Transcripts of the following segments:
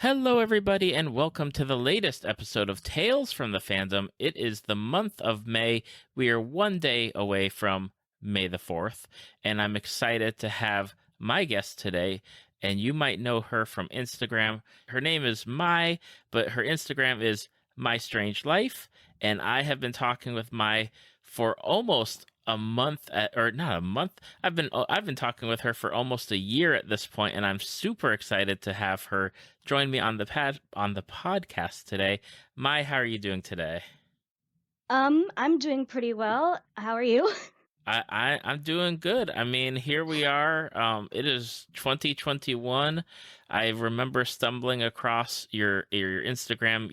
Hello, everybody, and welcome to the latest episode of Tales from the Fandom. It is the month of May. We are one day away from May the 4th, and I'm excited to have my guest today. And you might know her from Instagram. Her name is Mai, but her Instagram is Mai.Strangelife. And I have been talking with Mai for almost a month, or not a month. I've been talking with her for almost a year at this point, and I'm super excited to have her join me on the podcast today. Mai, how are you doing today? I'm doing pretty well. How are you? I'm doing good. I mean, here we are. It is 2021. I remember stumbling across your Instagram.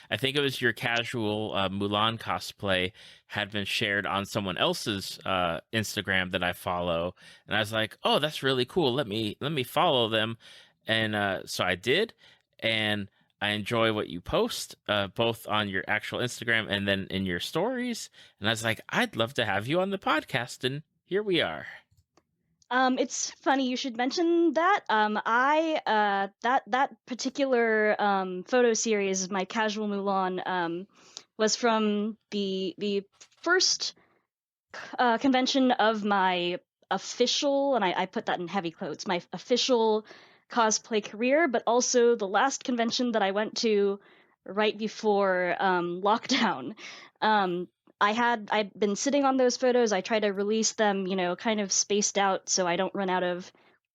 I think it was your casual Mulan cosplay had been shared on someone else's Instagram that I follow, and I was like, "Oh, that's really cool. Let me follow them." And so I did, and I enjoy what you post, both on your actual Instagram and then in your stories. And I was like, I'd love to have you on the podcast, and here we are. It's funny you should mention that. That particular photo series, my casual Mulan, was from the first convention of my official, and I put that in heavy quotes, my official cosplay career, but also the last convention that I went to right before lockdown. Um, I'd been sitting on those photos. I try to release them, kind of spaced out so I don't run out of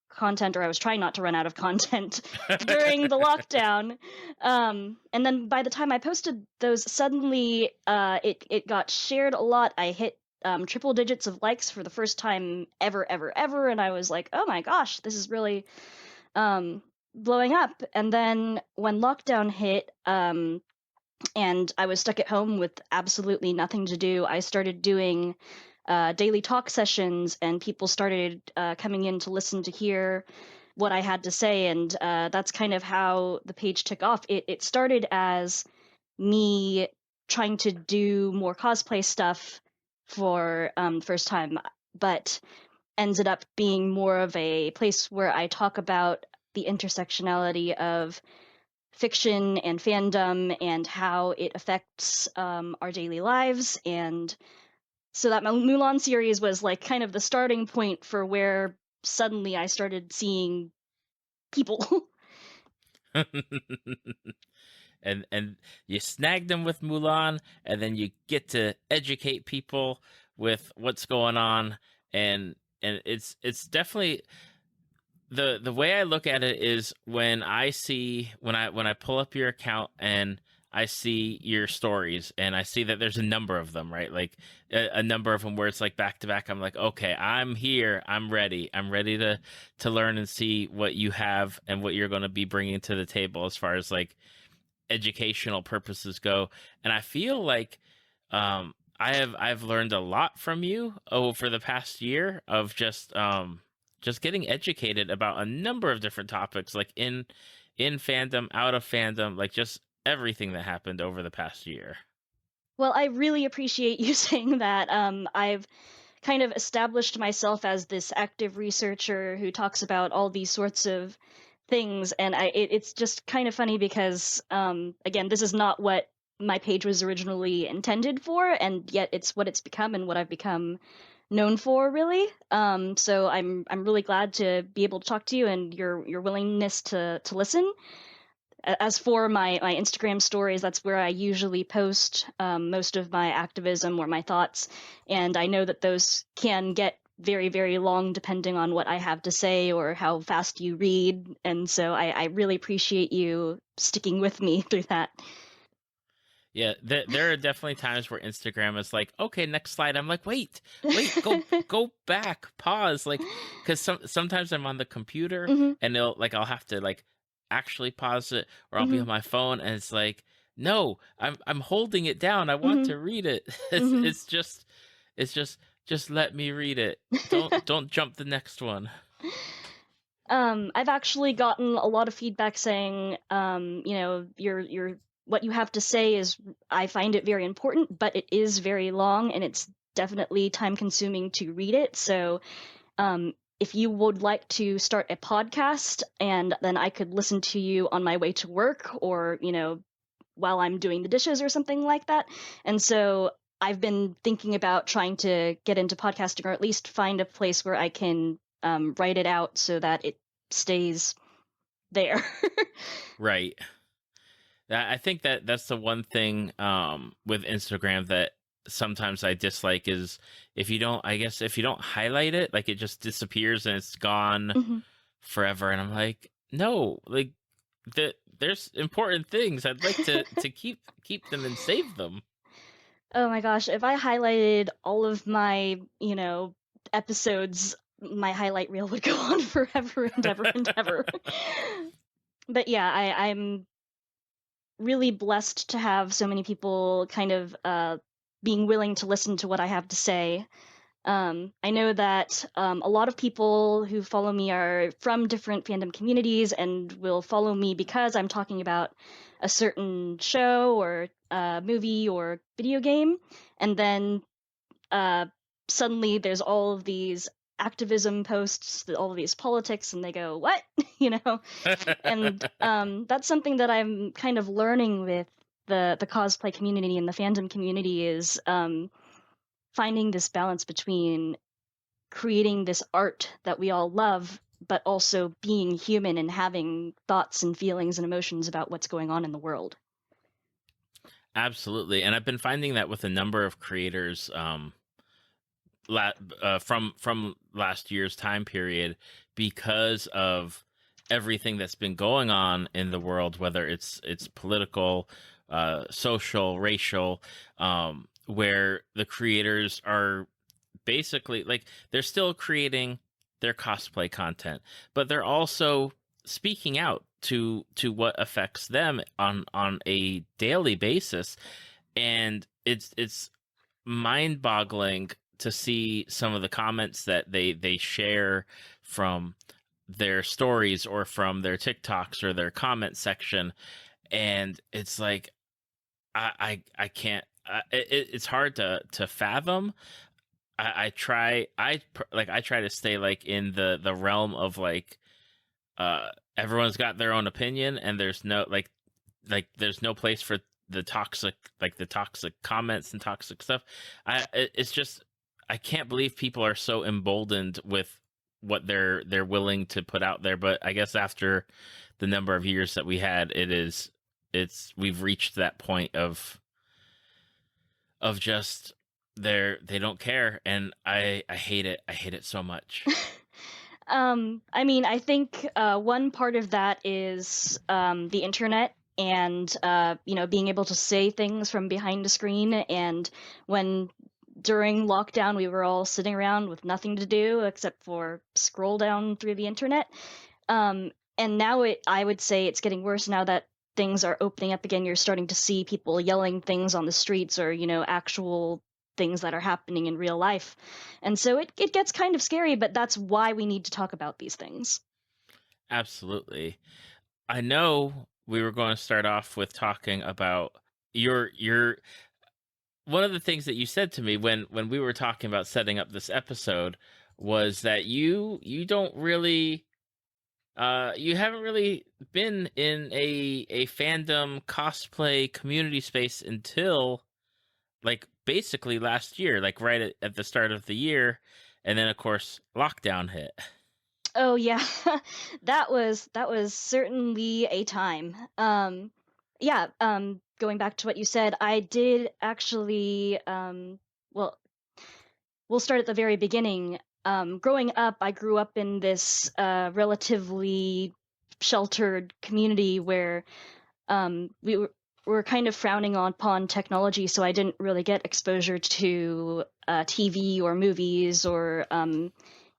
content, or I was trying not to run out of content during the lockdown. And then by the time I posted those, suddenly it got shared a lot. I hit triple digits of likes for the first time ever, and I was like, oh my gosh, this is really blowing up. And then when lockdown hit, and I was stuck at home with absolutely nothing to do, I started doing daily talk sessions, and people started coming in to listen to hear what I had to say, and that's kind of how the page took off. It started as me trying to do more cosplay stuff for the first time, but ended up being more of a place where I talk about the intersectionality of fiction and fandom and how it affects our daily lives. And so that Mulan series was like kind of the starting point for where suddenly I started seeing people. And you snag them with Mulan, and then you get to educate people with what's going on, and it's definitely the way I look at it is when I pull up your account and I see your stories and I see that there's a number of them, right? Like a number of them where it's like back to back. I'm like, okay, I'm here. I'm ready. I'm ready to learn and see what you have and what you're going to be bringing to the table as far as like educational purposes go. And I feel like I've learned a lot from you over the past year of just getting educated about a number of different topics, like in fandom, out of fandom, like just everything that happened over the past year. Well, I really appreciate you saying that. I've kind of established myself as this active researcher who talks about all these sorts of things, and it's just kind of funny because, again, this is not what my page was originally intended for, and yet it's what it's become and what I've become known for, really. So I'm really glad to be able to talk to you and your willingness to listen. As for my Instagram stories, that's where I usually post most of my activism or my thoughts, and I know that those can get very, very long depending on what I have to say or how fast you read, and so I really appreciate you sticking with me through that. Yeah, there are definitely times where Instagram is like, okay, next slide. I'm like, wait, go back, pause, like, because sometimes I'm on the computer Hmm. and I'll have to like actually pause it, or I'll be Hmm. on my phone and it's like, no, I'm holding it down. I want Hmm. to read it. It's Hmm. it's just it's just let me read it. Don't jump the next one. I've actually gotten a lot of feedback saying, your what you have to say is, I find it very important, but it is very long and it's definitely time consuming to read it. So, um, if you would like to start a podcast, and then I could listen to you on my way to work, or while I'm doing the dishes or something like that. And so I've been thinking about trying to get into podcasting, or at least find a place where I can write it out so that it stays there. Right. I think that that's the one thing with Instagram that sometimes I dislike is if you don't, I guess if you don't highlight it, like it just disappears and it's gone Mhm. forever. And I'm like, no, like there's important things. I'd like to keep them and save them. Oh my gosh, if I highlighted all of my, episodes, my highlight reel would go on forever and ever and ever. But yeah, I'm really blessed to have so many people kind of being willing to listen to what I have to say. I know that a lot of people who follow me are from different fandom communities and will follow me because I'm talking about a certain show or movie or video game. And then uh, suddenly there's all of these activism posts, all of these politics, and they go, "What?" you know? And that's something that I'm kind of learning with the cosplay community and the fandom community is finding this balance between creating this art that we all love, but also being human and having thoughts and feelings and emotions about what's going on in the world. Absolutely. And I've been finding that with a number of creators from last year's time period because of everything that's been going on in the world, whether it's political, social, racial, where the creators are basically like they're still creating their cosplay content, but they're also speaking out to what affects them on a daily basis, and it's mind-boggling to see some of the comments that they share from their stories or from their TikToks or their comment section, and it's like I can't. It's hard to fathom. I try to stay like in the realm of like everyone's got their own opinion and there's no there's no place for the toxic comments and toxic stuff. It's just I can't believe people are so emboldened with what they're willing to put out there. But I guess after the number of years that we had, it's we've reached that point of just they don't care, and I hate it. I hate it so much. I mean, I think one part of that is the internet and being able to say things from behind a screen. And when during lockdown we were all sitting around with nothing to do except for scroll down through the internet. And now I would say it's getting worse now that things are opening up again. You're starting to see people yelling things on the streets, or actual things that are happening in real life. And so it gets kind of scary, but that's why we need to talk about these things. Absolutely. I know we were going to start off with talking about your one of the things that you said to me when we were talking about setting up this episode was that you don't really you haven't really been in a fandom cosplay community space until like basically last year, like right at the start of the year, and then of course lockdown hit. Oh yeah, that was certainly a time. Yeah. Going back to what you said, I did actually. Well, we'll start at the very beginning. Growing up, I grew up in this relatively sheltered community where we were kind of frowning upon technology, so I didn't really get exposure to TV or movies or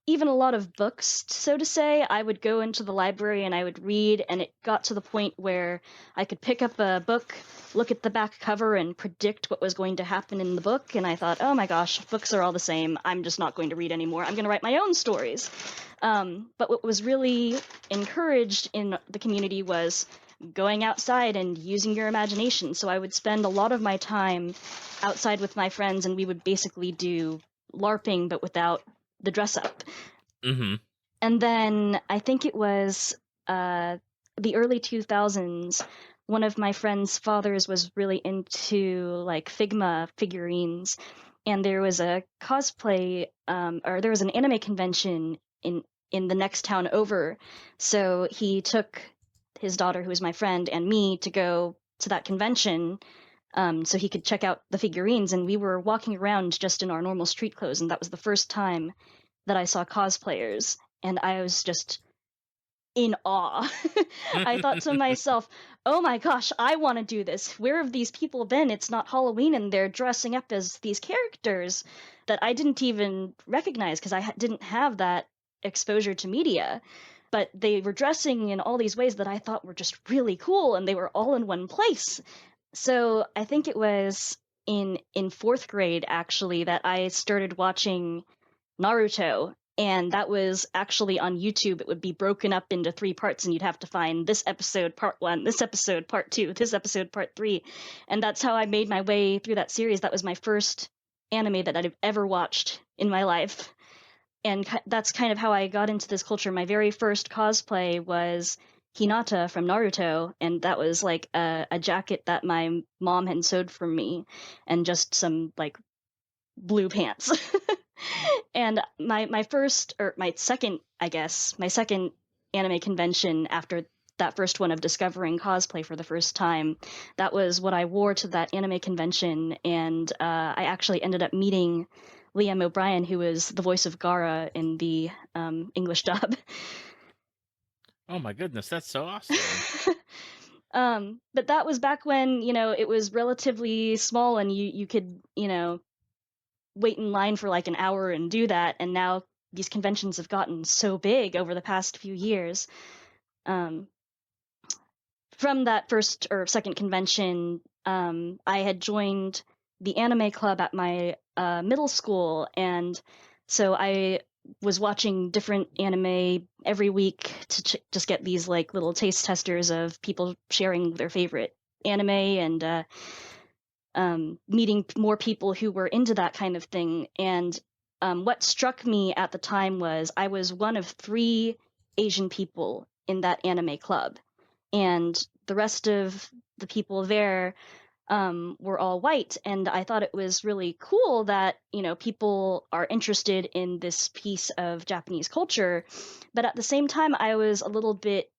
even a lot of books, so to say. I would go into the library and I would read, and it got to the point where I could pick up a book, look at the back cover, and predict what was going to happen in the book. And I thought, oh my gosh, books are all the same. I'm just not going to read anymore. I'm going to write my own stories. But what was really encouraged in the community was going outside and using your imagination. So I would spend a lot of my time outside with my friends, and we would basically do LARPing, but without the dress up. Mm-hmm. And then I think it was uh, the early 2000s. One of my friend's fathers was really into like Figma figurines, and there was a cosplay or there was an anime convention in the next town over. So he took his daughter, who was my friend, and me to go to that convention so he could check out the figurines. And we were walking around just in our normal street clothes, and that was the first time that I saw cosplayers, and I was just in awe. I thought to myself, oh my gosh, I want to do this. Where have these people been? It's not Halloween and they're dressing up as these characters that I didn't even recognize because didn't have that exposure to media. But they were dressing in all these ways that I thought were just really cool, and they were all in one place. So I think it was in fourth grade actually that I started watching Naruto, and that was actually on YouTube. It would be broken up into three parts, and you'd have to find this episode part one, this episode part two, this episode part three, and that's how I made my way through that series. That was my first anime that I've ever watched in my life, and that's kind of how I got into this culture. My very first cosplay was Hinata from Naruto, and that was like a jacket that my mom had sewed for me, and just some like blue pants. And my first or my second, I guess, my second anime convention after that first one of discovering cosplay for the first time, that was what I wore to that anime convention, and I actually ended up meeting Liam O'Brien, who was the voice of Gara in the English dub. Oh my goodness, that's so awesome. But that was back when, it was relatively small and you could, wait in line for like an hour and do that. And now these conventions have gotten so big over the past few years. Um, from that first or second convention, I had joined the anime club at my middle school, and so I was watching different anime every week to just get these like little taste testers of people sharing their favorite anime, and meeting more people who were into that kind of thing. And what struck me at the time was I was one of three Asian people in that anime club, and the rest of the people there were all white. And I thought it was really cool that people are interested in this piece of Japanese culture, but at the same time, I was a little bit.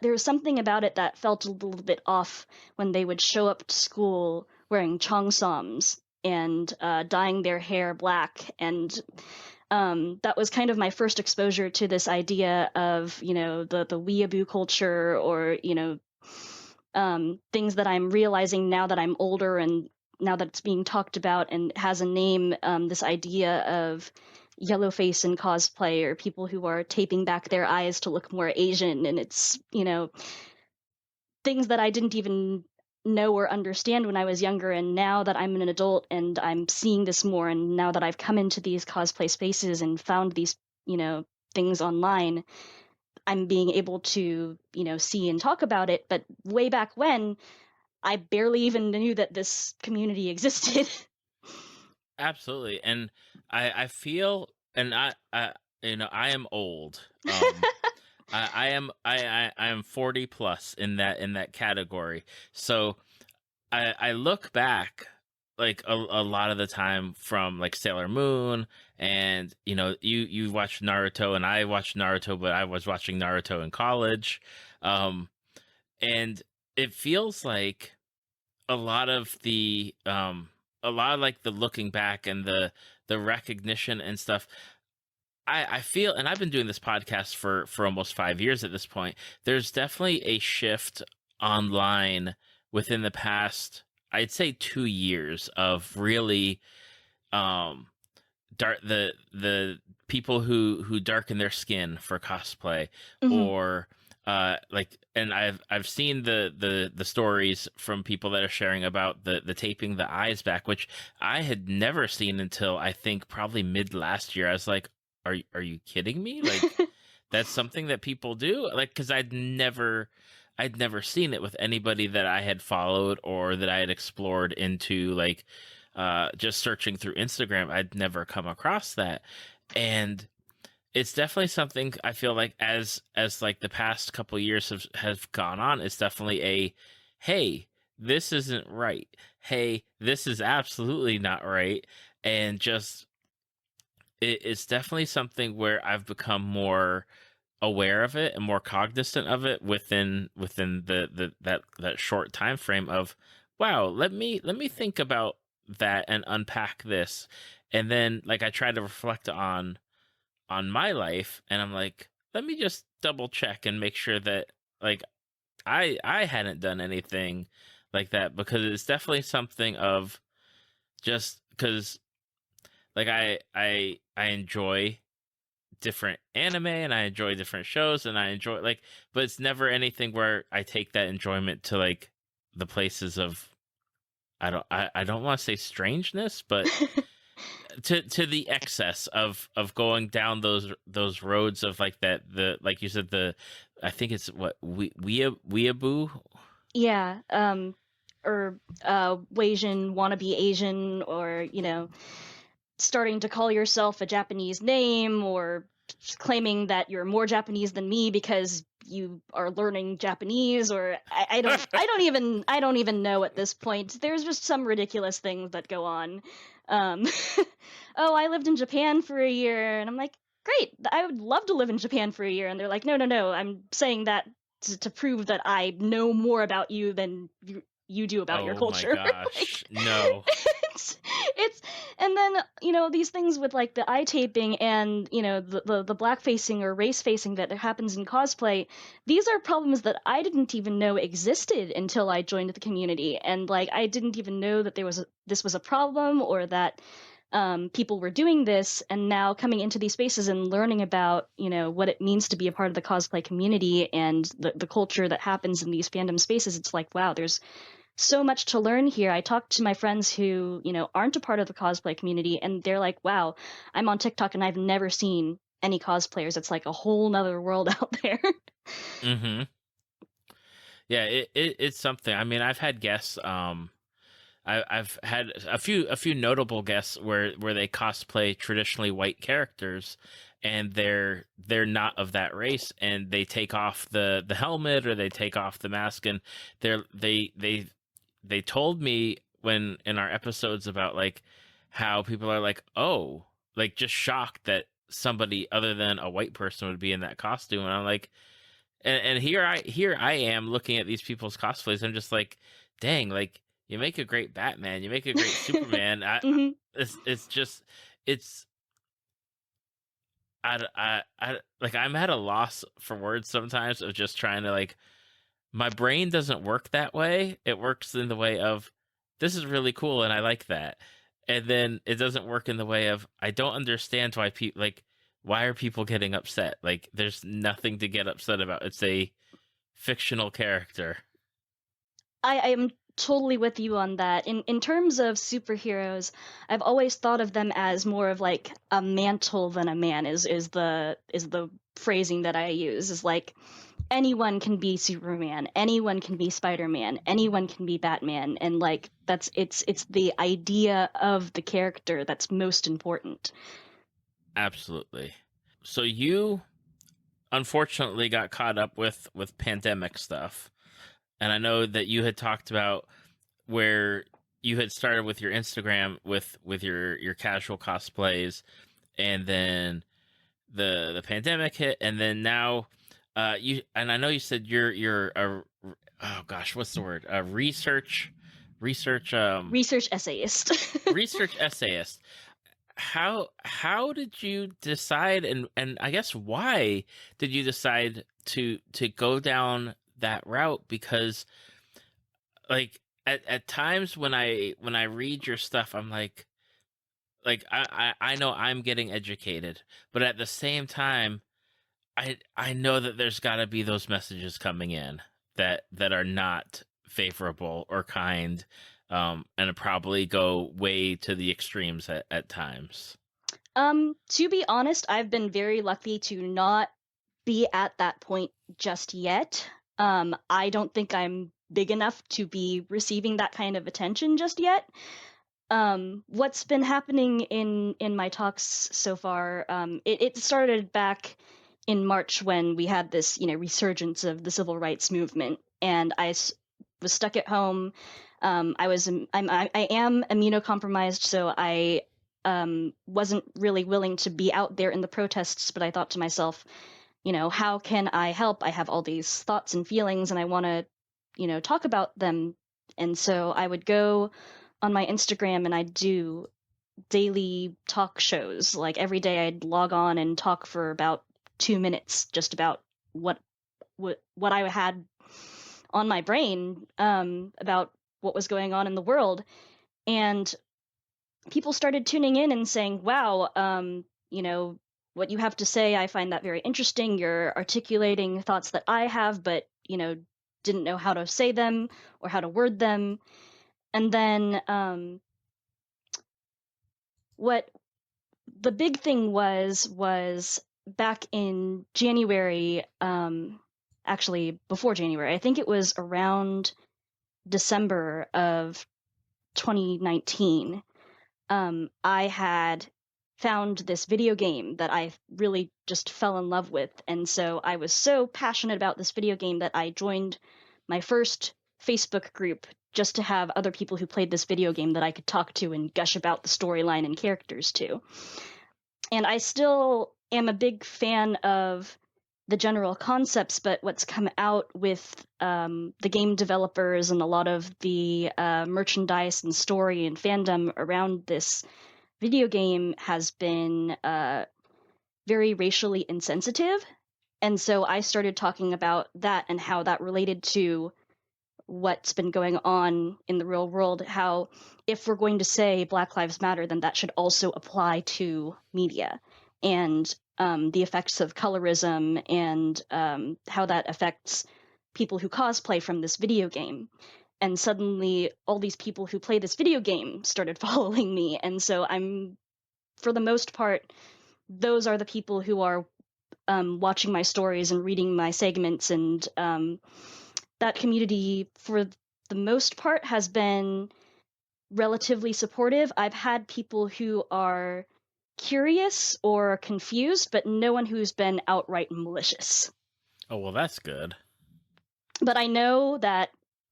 There was something about it that felt a little bit off when they would show up to school wearing chongsoms and dyeing their hair black, and that was kind of my first exposure to this idea of the weeaboo culture, or things that I'm realizing now that I'm older and now that it's being talked about and has a name. This idea of yellowface in cosplay, or people who are taping back their eyes to look more Asian, and it's things that I didn't even know or understand when I was younger. And now that I'm an adult and I'm seeing this more, and now that I've come into these cosplay spaces and found these, things online, I'm being able to, see and talk about it. But way back when, I barely even knew that this community existed. Absolutely. And I feel, and I am old. I am 40 plus in that category. So I look back like a lot of the time from like Sailor Moon, and you watched Naruto and I watched Naruto, but I was watching Naruto in college. Um and it feels like a lot of the a lot of like the looking back and the recognition and stuff. I feel, and I've been doing this podcast for almost 5 years at this point. There's definitely a shift online within the past, I'd say, 2 years of really um the people who darken their skin for cosplay, Hmm. or like, and I've seen the stories from people that are sharing about the taping the eyes back, which I had never seen until I think probably mid last year. I was like, are you kidding me? Like, that's something that people do? Like, because I'd never seen it with anybody that I had followed or that I had explored into, like, just searching through Instagram. I'd never come across that. And It's definitely something I feel like as like the past couple years have gone on, it's definitely a hey, this isn't right. Hey, this is absolutely not right. And just it's definitely something where I've become more aware of it and more cognizant of it within that short time frame of wow, let me think about that and unpack this. And then like I try to reflect on my life and I'm like, let me just double check and make sure that like I hadn't done anything like that, because it's definitely something of just because like I enjoy different anime and I enjoy different shows and I enjoy like, but it's never anything where I take that enjoyment to like the places of I don't want to say strangeness, but to the excess of going down those roads of like that, the like you said, the I think it's what weeaboo. Yeah, or Wasian wannabe Asian, or starting to call yourself a Japanese name, or claiming that you're more Japanese than me because you are learning Japanese, or I don't even know at this point. There's just some ridiculous things that go on. Um, oh, I lived in Japan for a year, and I'm like, great, I would love to live in Japan for a year, and they're like, no, no, no, I'm saying that to prove that I know more about you than you do about your Oh my culture. Like, gosh, no. it's and then these things with like the eye taping and the black facing or race facing that happens in cosplay. These are problems that I didn't even know existed until I joined the community, and like I didn't even know that this was a problem, or that people were doing this. And now coming into these spaces and learning about what it means to be a part of the cosplay community and the culture that happens in these fandom spaces, it's like, wow, there's so much to learn here. I talked to my friends who, aren't a part of the cosplay community, and they're like, wow, I'm on TikTok and I've never seen any cosplayers. It's like a whole nother world out there. Mm-hmm. Yeah, it's something. I mean, I've had guests. I've had a few notable guests where they cosplay traditionally white characters, and they're not of that race, and they take off the helmet or they take off the mask, and they told me when in our episodes about like how people are like, oh, like just shocked that somebody other than a white person would be in that costume. And I'm like, and here I am looking at these people's cosplays. I'm just like, dang, like you make a great Batman, you make a great Superman. Hmm. It's just it's I like I'm at a loss for words sometimes of just trying to like, my brain doesn't work that way. It works in the way of this is really cool and I like that. And then it doesn't work in the way of I don't understand why people like, why are people getting upset? Like there's nothing to get upset about. It's a fictional character. I am totally with you on that. In terms of superheroes, I've always thought of them as more of like a mantle than a man. Is the phrasing that I use, is like anyone can be Superman, anyone can be Spider-Man, anyone can be Batman, and like it's the idea of the character that's most important. Absolutely. So you unfortunately got caught up with pandemic stuff. And I know that you had talked about where you had started with your Instagram with your casual cosplays, and then the pandemic hit, and then now you and I know you said you're a oh gosh, what's the word, a research Research essayist. research essayist. How did you decide, and I guess why did you decide to go down that route? Because like at times when I read your stuff, I'm like I know I'm getting educated, but at the same time I know that there's got to be those messages coming in that are not favorable or kind, and probably go way to the extremes at times. To be honest, I've been very lucky to not be at that point just yet. I don't think I'm big enough to be receiving that kind of attention just yet. What's been happening in my talks so far, it started back in March when we had this, resurgence of the civil rights movement, and was stuck at home. I am immunocompromised, so I wasn't really willing to be out there in the protests, but I thought to myself, how can I help? I have all these thoughts and feelings, and I want to, talk about them. And so I would go on my Instagram and I'd do daily talk shows. Like every day I'd log on and talk for about 2 minutes just about what what I had on my brain, about what was going on in the world. And people started tuning in and saying, wow, what you have to say, I find that very interesting. You're articulating thoughts that I have, but, didn't know how to say them or how to word them. And then what the big thing was back in January, actually before January, I think it was around December of 2019. I had found this video game that I really just fell in love with. And so I was so passionate about this video game that I joined my first Facebook group just to have other people who played this video game that I could talk to and gush about the storyline and characters to. And I still am a big fan of the general concepts, but what's come out with the game developers and a lot of the merchandise and story and fandom around this video game has been very racially insensitive. And so I started talking about that and how that related to what's been going on in the real world, how if we're going to say Black Lives Matter, then that should also apply to media, and the effects of colorism, and how that affects people who cosplay from this video game. And suddenly all these people who play this video game started following me. And so for the most part, those are the people who are watching my stories and reading my segments, and that community, for the most part, has been relatively supportive. I've had people who are curious or confused, but no one who's been outright malicious. Oh, well, that's good. But I know that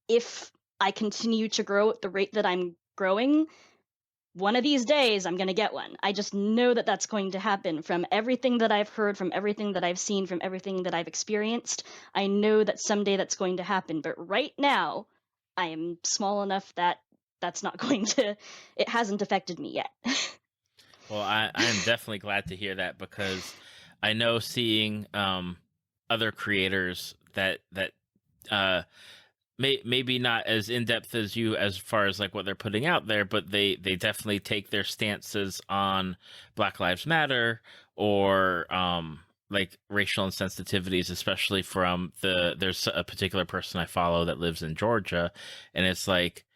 if I continue to grow at the rate that I'm growing, one of these days I'm going to get one. I just know that that's going to happen from everything that I've heard, from everything that I've seen, from everything that I've experienced. I know that someday that's going to happen. But right now, I am small enough that that's not going to, it hasn't affected me yet. Well, I am definitely glad to hear that, because I know seeing other creators that uh, maybe not as in depth as you as far as like what they're putting out there, but they definitely take their stances on Black Lives Matter, or like racial insensitivities, especially from there's a particular person I follow that lives in Georgia, and it's like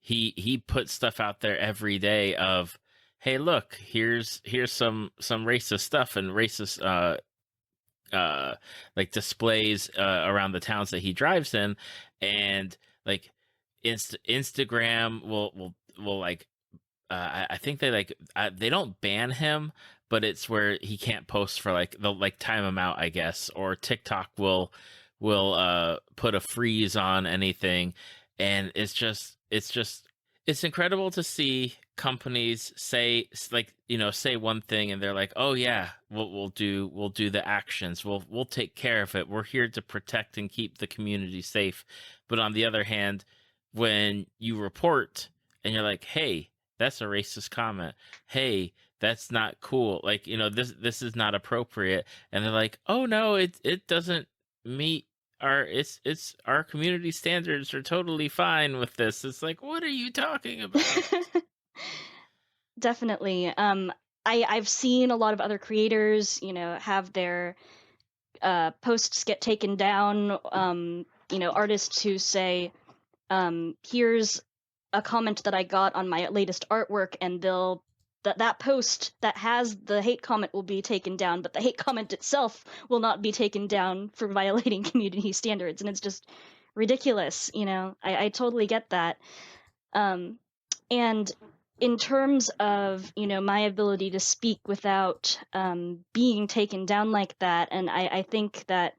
he puts stuff out there every day of, hey, look, here's some racist stuff and racist like displays around the towns that he drives in, and like Instagram will like I think they like they don't ban him, but it's where he can't post for like they'll like time him out, I guess, or TikTok will put a freeze on anything, and it's incredible to see companies say, like, say one thing and they're like, oh yeah, we'll do the actions, we'll take care of it, we're here to protect and keep the community safe. But on the other hand, when you report and you're like, hey, that's a racist comment, hey, that's not cool, like, this is not appropriate, and they're like, oh no, it doesn't meet it's our community standards are totally fine with this. It's like, what are you talking about? Definitely. I've seen a lot of other creators, have their posts get taken down. Artists who say, here's a comment that I got on my latest artwork, and that post that has the hate comment will be taken down, but the hate comment itself will not be taken down for violating community standards. And it's just ridiculous. I totally get that. And in terms of, my ability to speak without being taken down like that, and I think that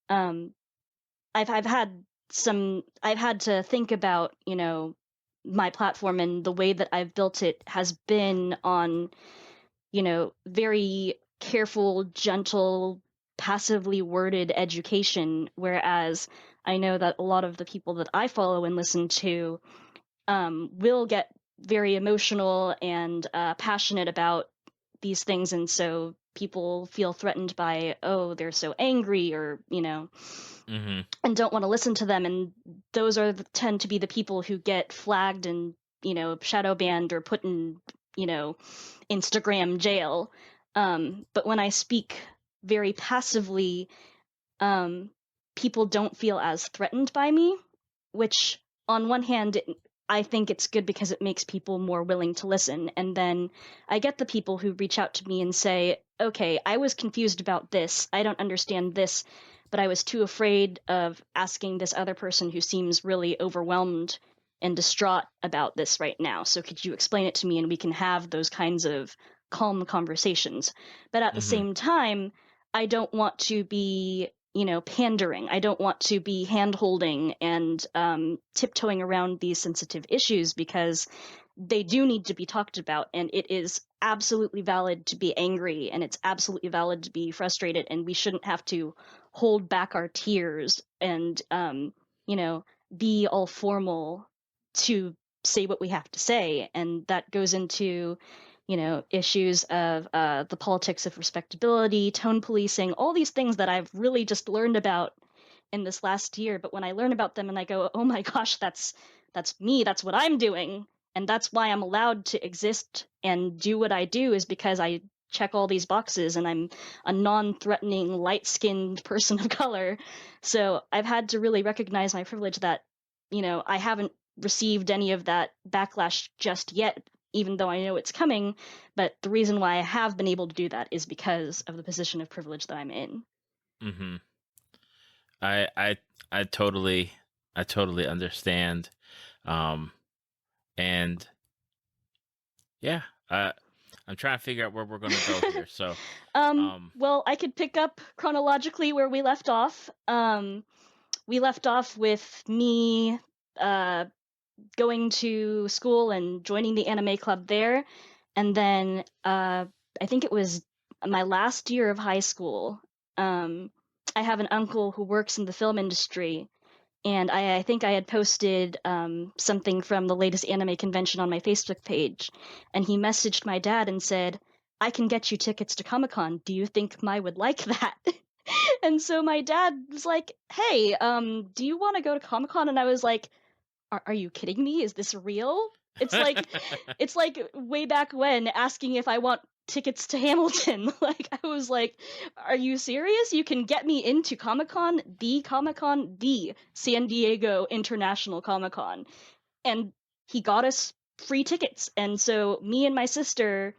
um, I've had to think about, my platform, and the way that I've built it has been on, very careful, gentle, passively worded education, whereas I know that a lot of the people that I follow and listen to will get very emotional and passionate about these things, and so people feel threatened by, oh, they're so angry, or Mm-hmm. and don't want to listen to them, and those tend to be the people who get flagged and shadow banned or put in Instagram jail. But when I speak very passively, um, people don't feel as threatened by me, which on one hand, I think it's good because it makes people more willing to listen. And then I get the people who reach out to me and say, okay, I was confused about this. I don't understand this, but I was too afraid of asking this other person who seems really overwhelmed and distraught about this right now. So could you explain it to me, and we can have those kinds of calm conversations. But at the Mm-hmm. same time, I don't want to be pandering. I don't want to be hand holding and tiptoeing around these sensitive issues, because they do need to be talked about. And it is absolutely valid to be angry, and it's absolutely valid to be frustrated. And we shouldn't have to hold back our tears and, be all formal to say what we have to say. And that goes into issues of the politics of respectability, tone policing, all these things that I've really just learned about in this last year. But when I learn about them and I go, oh my gosh, that's me, that's what I'm doing, and that's why I'm allowed to exist and do what I do, is because I check all these boxes and I'm a non-threatening, light-skinned person of color. So I've had to really recognize my privilege that, I haven't received any of that backlash just yet, even though I know it's coming. But the reason why I have been able to do that is because of the position of privilege that I'm in. Mm-hmm. I I I totally understand. Um and yeah, I'm trying to figure out where we're gonna go here. So Well, I could pick up chronologically where we left off. We left off with me uh, going to school and joining the anime club there. And then I think it was my last year of high school. Um, I have an uncle who works in the film industry, and I think I had posted something from the latest anime convention on my Facebook page, and he messaged my dad and said, "I can get you tickets to Comic Con. Do you think Mai would like that?" And so my dad was like, "Hey, do you want to go to Comic Con?" And I was like, are you kidding me? Is this real? It's like it's like way back when asking if I want tickets to Hamilton. Like I was like, are you serious? You can get me into Comic Con, the San Diego International Comic Con. And he got us free tickets. And so me and my sister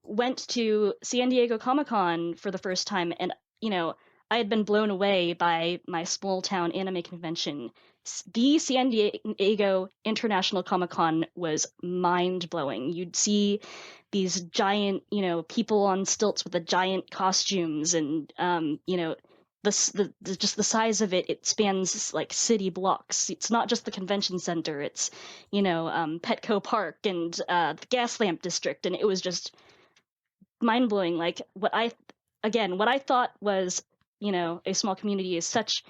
went to San Diego Comic Con for the first time, and you know, I had been blown away by my small town anime convention. The San Diego International Comic Con was mind blowing. You'd see these giant, people on stilts with the giant costumes, and just the size of it spans like city blocks. It's not just the convention center. It's Petco Park and the Gaslamp District, and it was just mind blowing. Like what I thought was, a small community is such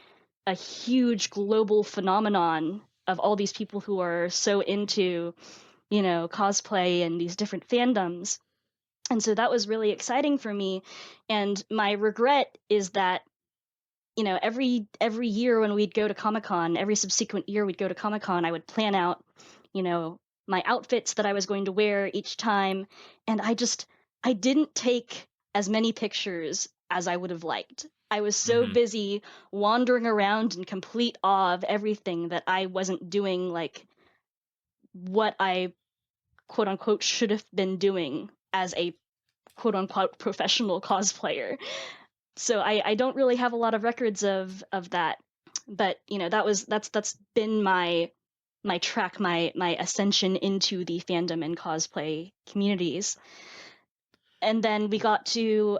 a huge global phenomenon of all these people who are so into, cosplay and these different fandoms. And so that was really exciting for me. And my regret is that, every year when we'd go to Comic-Con, every subsequent year we'd go to Comic-Con, I would plan out, you know, my outfits that I was going to wear each time. And I didn't take as many pictures as I would have liked. I was so mm-hmm. busy wandering around in complete awe of everything that I wasn't doing like what I quote unquote should have been doing as a quote unquote professional cosplayer. So I don't really have a lot of records of that. But that's been my my ascension into the fandom and cosplay communities. And then we got to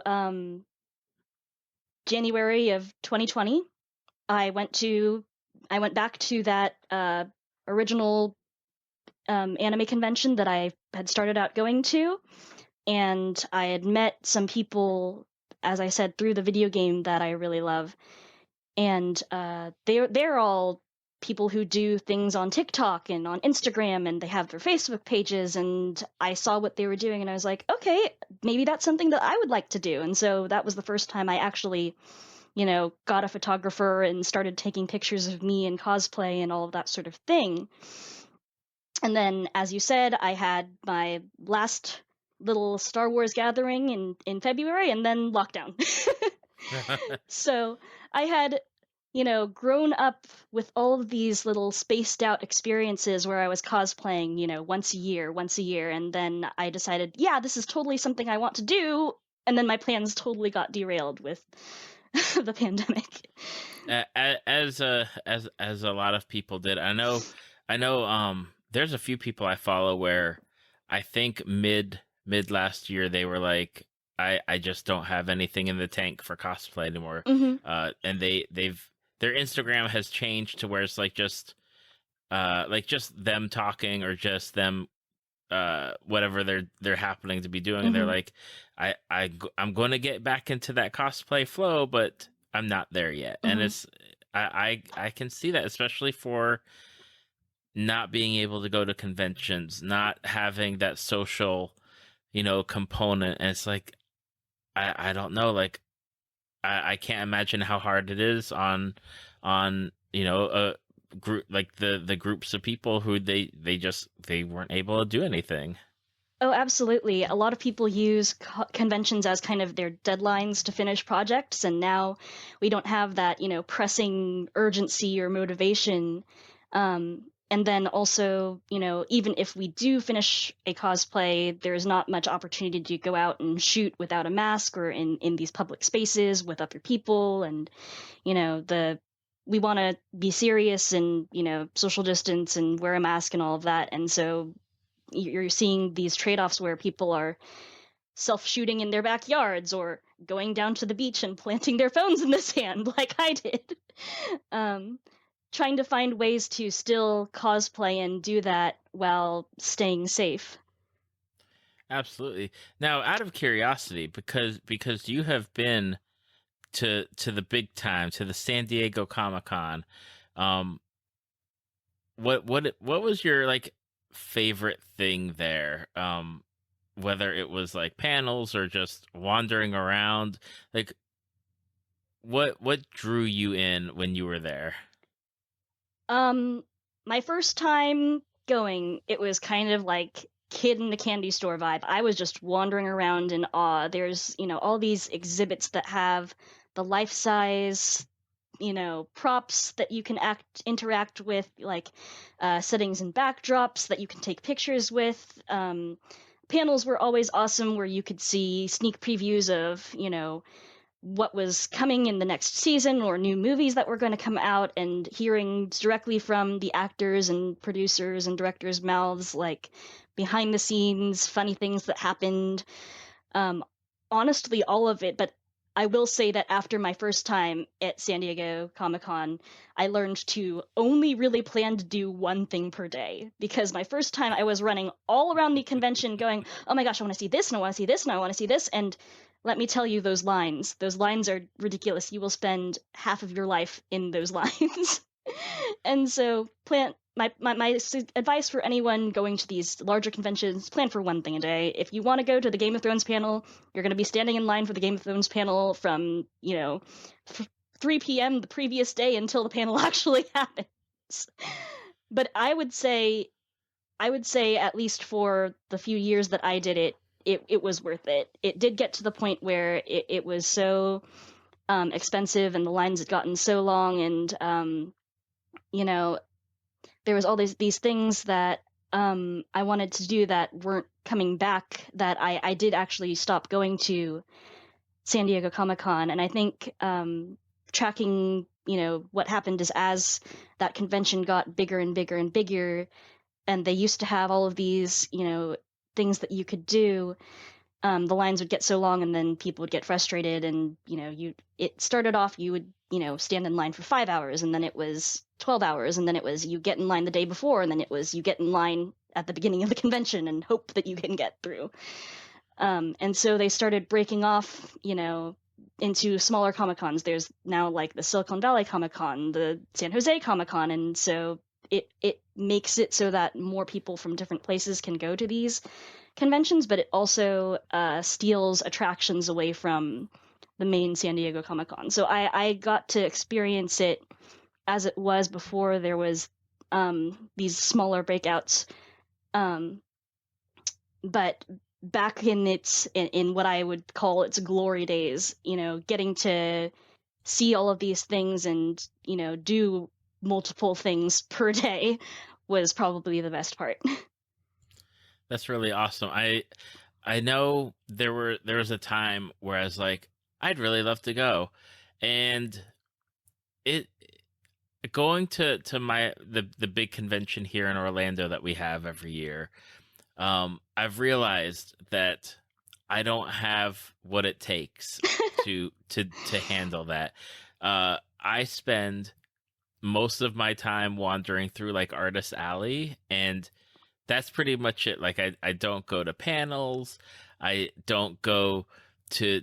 January of 2020. I went back to that original anime convention that I had started out going to, and I had met some people, as I said, through the video game that I really love, and they're all people who do things on TikTok and on Instagram, and they have their Facebook pages, and I saw what they were doing, and I was like, okay, maybe that's something that I would like to do. And so that was the first time I actually, got a photographer and started taking pictures of me in cosplay and all of that sort of thing. And then, as you said, I had my last little Star Wars gathering in February, and then lockdown. So I had, grown up with all of these little spaced out experiences where I was cosplaying, once a year. And then I decided, yeah, this is totally something I want to do. And then my plans totally got derailed with the pandemic. As a lot of people did. I know there's a few people I follow where I think mid last year they were like, I just don't have anything in the tank for cosplay anymore. Hmm. And they've their Instagram has changed to where it's like just them talking or just them whatever they're happening to be doing, and they're Hmm. like, I'm going to get back into that cosplay flow, but I'm not there yet. And Hmm. it's I can see that, especially for not being able to go to conventions, not having that social, component. And it's like, I don't know, like I can't imagine how hard it is on a group like the groups of people who they weren't able to do anything. Oh, absolutely. A lot of people use conventions as kind of their deadlines to finish projects, and now we don't have that, pressing urgency or motivation. And then also, even if we do finish a cosplay, there's not much opportunity to go out and shoot without a mask or in these public spaces with other people. And, we want to be serious and, social distance and wear a mask and all of that. And so you're seeing these trade-offs where people are self-shooting in their backyards or going down to the beach and planting their phones in the sand like I did. um, Trying to find ways to still cosplay and do that while staying safe. Absolutely. Now, out of curiosity, because you have been to the big time, to the San Diego Comic-Con, um, what was your like favorite thing there? Whether it was like panels or just wandering around, like what drew you in when you were there? Um, my first time going, it was kind of like kid in the candy store vibe. I was just wandering around in awe. There's, all these exhibits that have the life size, props that you can interact with, like settings and backdrops that you can take pictures with. Panels were always awesome where you could see sneak previews of, what was coming in the next season or new movies that were going to come out, and hearing directly from the actors and producers and directors' mouths, like behind the scenes, funny things that happened. Um, Honestly, all of it. But I will say that after my first time at San Diego Comic Con, I learned to only really plan to do one thing per day. Because my first time, I was running all around the convention going, oh my gosh, I want to see this, and I want to see this, and I want to see this. And let me tell you, those lines are ridiculous. You will spend half of your life in those lines. And so plan my advice for anyone going to these larger conventions: plan for one thing a day. If you want to go to the Game of Thrones panel, you're going to be standing in line for the Game of Thrones panel from 3 p.m. the previous day until the panel actually happens. But I would say at least for the few years that I did it, it was worth it. It did get to the point where it was so expensive and the lines had gotten so long, and you know there was all these things that I wanted to do that weren't coming back, that I did actually stop going to San Diego Comic Con. And I think tracking, what happened is as that convention got bigger and bigger and bigger, and they used to have all of these, things that you could do, the lines would get so long, and then people would get frustrated, and it started off, you would stand in line for 5 hours, and then it was 12 hours, and then it was you get in line the day before, and then it was you get in line at the beginning of the convention and hope that you can get through. And so they started breaking off, into smaller Comic-Cons. There's now like the Silicon Valley Comic-Con, the San Jose Comic-Con, and so it makes it so that more people from different places can go to these conventions, but it also steals attractions away from the main San Diego Comic-Con. So I got to experience it as it was before there was these smaller breakouts. But back in what I would call its glory days, getting to see all of these things and, do multiple things per day was probably the best part. That's really awesome. I know there was a time where I was like, I'd really love to go, and it going to the big convention here in Orlando that we have every year. I've realized that I don't have what it takes to handle that. I spend most of my time wandering through like Artist Alley, and that's pretty much it. Like I don't go to panels. I don't go to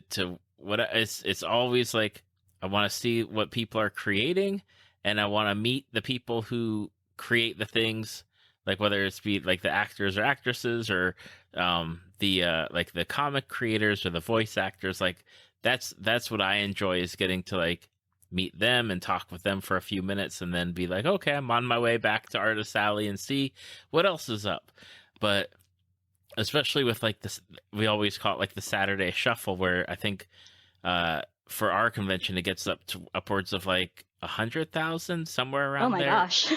what it's always like I want to see what people are creating, and I want to meet the people who create the things, like whether it's be like the actors or actresses or the like the comic creators or the voice actors. Like that's what I enjoy, is getting to like meet them and talk with them for a few minutes and then be like, okay, I'm on my way back to Artist Alley and see what else is up. But especially with like this, we always call it like the Saturday Shuffle, where I think for our convention it gets up to upwards of like 100,000, somewhere around Oh my there. gosh.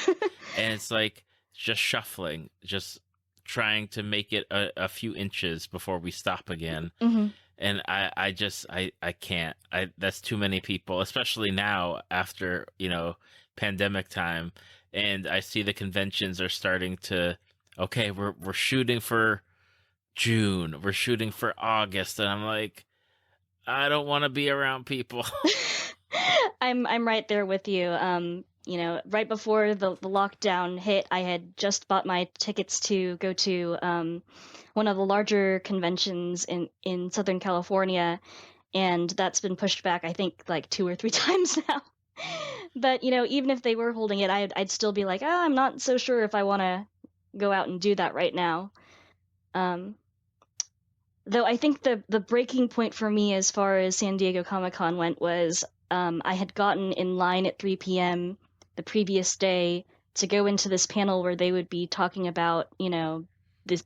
And it's like just shuffling, just trying to make it a few inches before we stop again. Mm-hmm. And I can't. That's too many people, especially now after, pandemic time. And I see the conventions are starting to, okay, we're shooting for June, we're shooting for August, and I'm like, I don't want to be around people. I'm right there with you. Right before the lockdown hit, I had just bought my tickets to go to one of the larger conventions in Southern California, and that's been pushed back, I think, like 2 or 3 times now. But even if they were holding it, I'd still be like, I'm not so sure if I want to go out and do that right now. Though I think the breaking point for me as far as San Diego Comic-Con went was I had gotten in line at 3 p.m. the previous day to go into this panel where they would be talking about,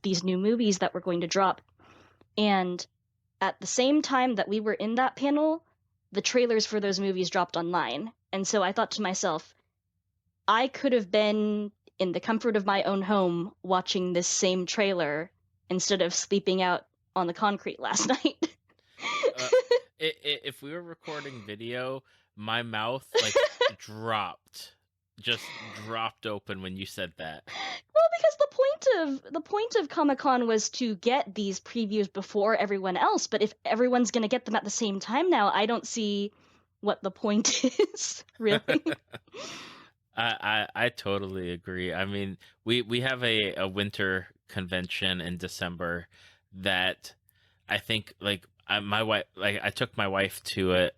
these new movies that were going to drop. And at the same time that we were in that panel, the trailers for those movies dropped online. And so I thought to myself, I could have been in the comfort of my own home watching this same trailer instead of sleeping out on the concrete last night. If we were recording video, my mouth like just dropped open when you said that. Well, because the point of Comic-Con was to get these previews before everyone else, but if everyone's going to get them at the same time now, I don't see what the point is, really. I totally agree. I mean, we have a winter convention in December that I think like my wife, like I took my wife to it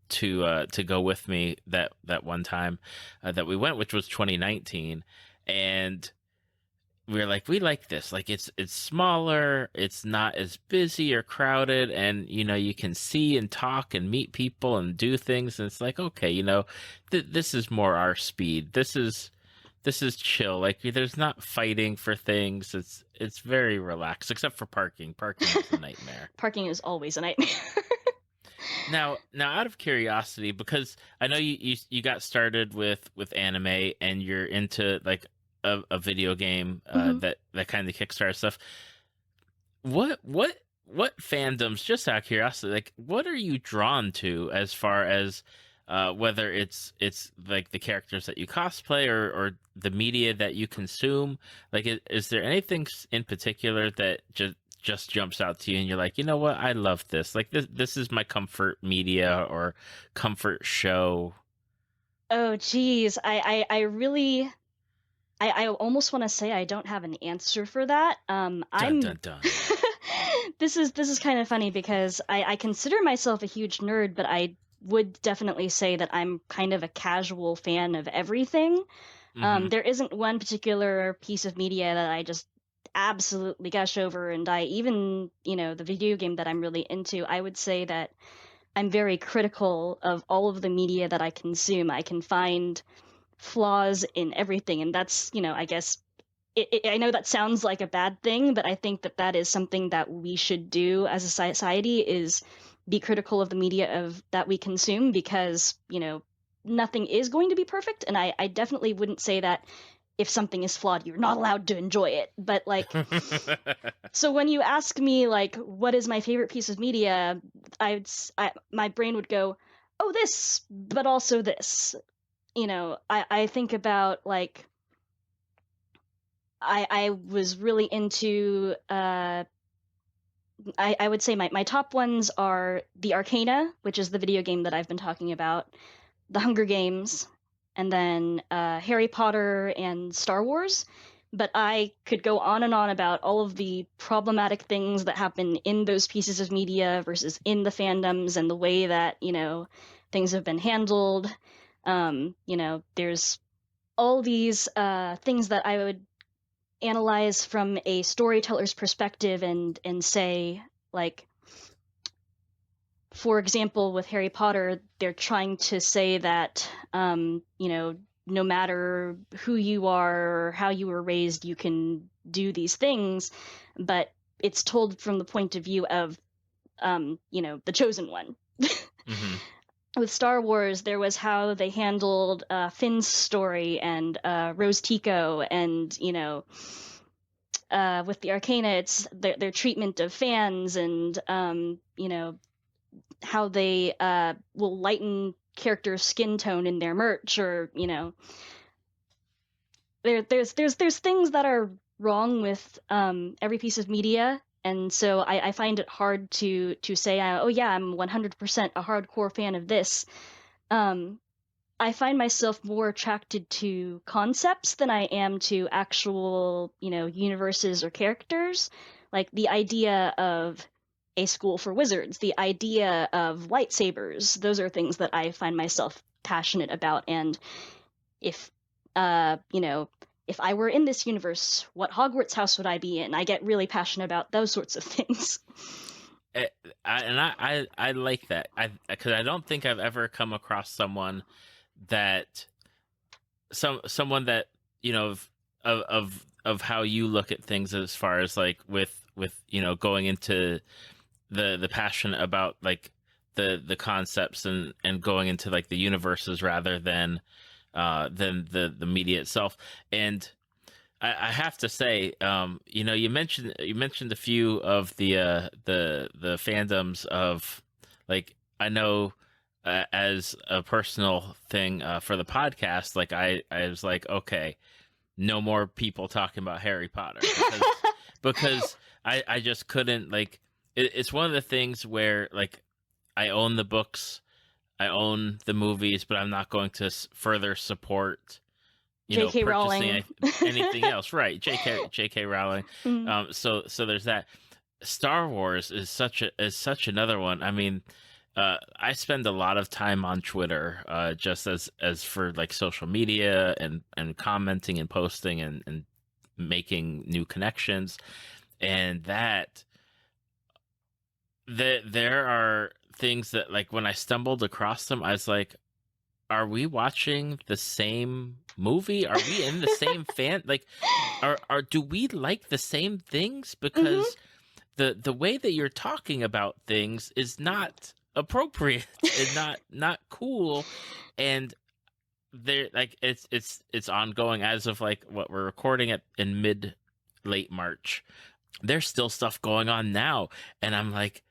to go with me that one time that we went, which was 2019, and we were like, we like this, like it's smaller, it's not as busy or crowded, and you can see and talk and meet people and do things, and it's like, okay, this is more our speed. This is chill. Like there's not fighting for things. It's very relaxed, except for parking. Parking is a nightmare. Parking is always a nightmare. Now, out of curiosity, because I know you got started with anime and you're into like a video game Mm-hmm. that kind of Kickstarter stuff. What what fandoms, just out of curiosity, like what are you drawn to as far as whether it's like the characters that you cosplay or the media that you consume? Like, is there anything in particular that just jumps out to you and you're like, you know what, I love this. Like this is my comfort media or comfort show. Oh, geez. I really, I almost want to say I don't have an answer for that. Dun I'm dun dun. this is kind of funny because I consider myself a huge nerd, but I would definitely say that I'm kind of a casual fan of everything. Mm-hmm. There isn't one particular piece of media that I just absolutely gush over, and I even, the video game that I'm really into, I would say that I'm very critical of all of the media that I consume. I can find flaws in everything, and that's, I guess I know that sounds like a bad thing, but I think that that is something that we should do as a society, is be critical of the media of that we consume, because nothing is going to be perfect, and I definitely wouldn't say that if something is flawed you're not allowed to enjoy it, but like, so when you ask me like what is my favorite piece of media, my brain would go, oh, this, but also this. I think about like, I was really into I would say my top ones are the Arcana, which is the video game that I've been talking about, the Hunger Games, and then Harry Potter and Star Wars. But I could go on and on about all of the problematic things that happen in those pieces of media versus in the fandoms, and the way that, things have been handled. There's all these things that I would analyze from a storyteller's perspective, and say, like, for example, with Harry Potter, they're trying to say that no matter who you are or how you were raised, you can do these things, but it's told from the point of view of the chosen one. Mm-hmm. With Star Wars, there was how they handled Finn's story, and Rose Tico, and with the Arcana, it's their treatment of fans, and how they will lighten characters' skin tone in their merch, or there's things that are wrong with every piece of media, and so I find it hard to say, oh yeah, I'm 100% a hardcore fan of this. Um, I find myself more attracted to concepts than I am to actual, universes or characters. Like the idea of a school for wizards, the idea of lightsabers, those are things that I find myself passionate about. And if, if I were in this universe, what Hogwarts house would I be in? I get really passionate about those sorts of things. Eh, I like that. Because I don't think I've ever come across that someone that of how you look at things, as far as like with going into the passion about like the concepts, and going into like the universes rather than the media itself. And I have to say, you mentioned a few of the fandoms of, like, I know, as a personal thing, for the podcast, like I was like, okay, no more people talking about Harry Potter, because I just couldn't, like, it's one of the things where, like, I own the books, I own the movies, but I'm not going to further support, J.K. purchasing Rowling. anything else. Right. J.K. Rowling. Mm. So there's that. Star Wars is such another one. I mean, I spend a lot of time on Twitter, just as for like social media, and commenting and posting, and making new connections. And there are things that, like, when I stumbled across them, I was like, are we watching the same movie? Are we in the same fan? Like, do we like the same things? Hmm. Because the way that you're talking about things is not appropriate and not cool. And there, like, it's ongoing as of like what we're recording at in mid late March. there's still stuff going on now, and I'm like,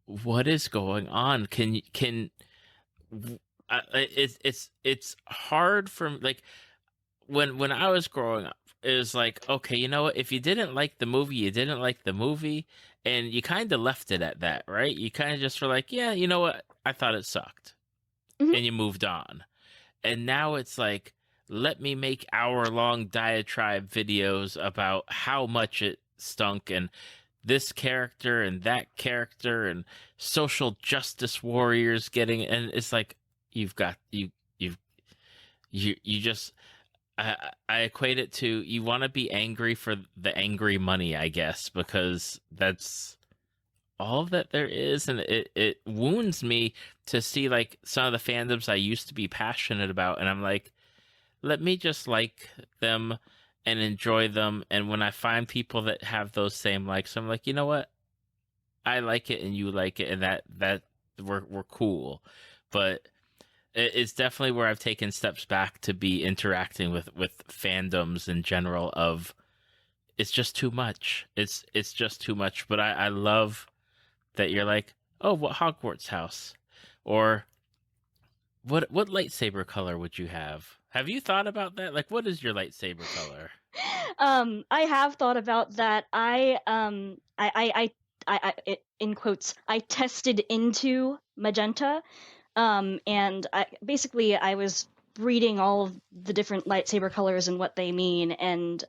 what is going on? It's hard for like when I was growing up, it was like, okay, you know what? If you didn't like the movie, you didn't like the movie, and you kind of left it at that, right? You kind of just were like, yeah, you know what? I thought it sucked, Hmm. and you moved on. And now it's like, let me make hour-long diatribe videos about how much it stunk, and this character and that character, and social justice warriors getting, and it's like, you've got you've you just I equate it to, you want to be angry for the angry money, I guess, because that's all that there is, and it wounds me to see like some of the fandoms I used to be passionate about, and I'm like, let me just like them and enjoy them, and when I find people that have those same likes, I'm like, you know what? I like it and you like it, and that we're cool. But it's definitely where I've taken steps back to be interacting with fandoms in general. Of, it's just too much. It's just too much. But I love that you're like, oh, what Hogwarts house, or what lightsaber color would you have? Have you thought about that? Like, what is your lightsaber color? I have thought about that. In quotes, I tested into magenta. And basically I was reading all of the different lightsaber colors and what they mean, and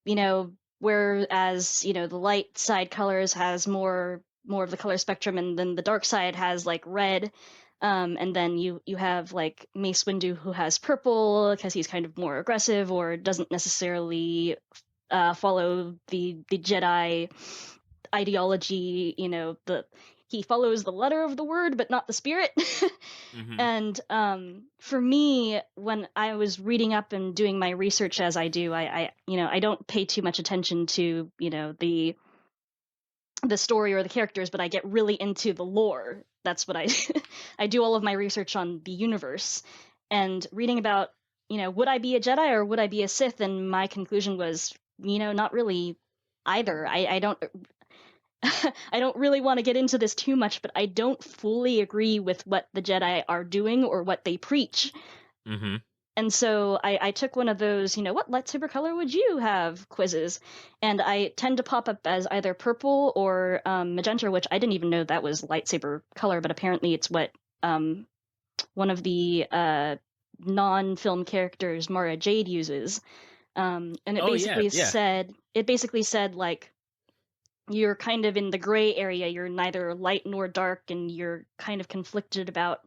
you know, whereas, you know, the light side colors has more of the color spectrum, and then the dark side has like red. And then you have like Mace Windu, who has purple because he's kind of more aggressive or doesn't necessarily follow the Jedi ideology. You know, he follows the letter of the word but not the spirit. Mm-hmm. And for me, when I was reading up and doing my research as I do, I you know, I don't pay too much attention to, you know, the story or the characters, but I get really into the lore. That's what I I do all of my research on the universe, and reading about, you know, would I be a Jedi or would I be a Sith? And my conclusion was, you know, not really either. I don't I don't really want to get into this too much, but I don't fully agree with what the Jedi are doing or what they preach. Mm-hmm. And so I took one of those, you know, what lightsaber color would you have quizzes? And I tend to pop up as either purple or magenta, which I didn't even know that was lightsaber color, but apparently it's what one of the non-film characters, Mara Jade, uses. And Oh yeah, yeah. it basically said like, you're kind of in the gray area. You're neither light nor dark, and you're kind of conflicted about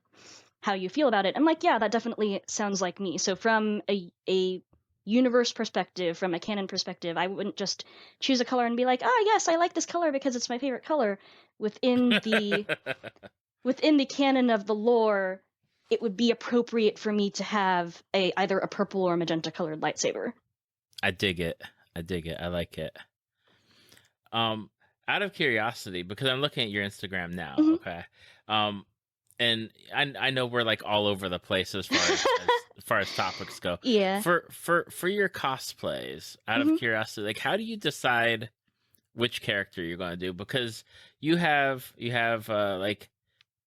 how you feel about it. I'm like, yeah, that definitely sounds like me. So from a universe perspective, from a canon perspective, I wouldn't just choose a color and be like, ah, yes, I like this color because it's my favorite color. Within the within the canon of the lore, it would be appropriate for me to have either a purple or magenta colored lightsaber. I dig it. I dig it. I like it. Um, Out of curiosity, because I'm looking at your Instagram now, Hmm. okay? Um, and I know we're like all over the place as far as far as topics go. Yeah. For your cosplays, out of Hmm. curiosity, like, how do you decide which character you're going to do? Because you have like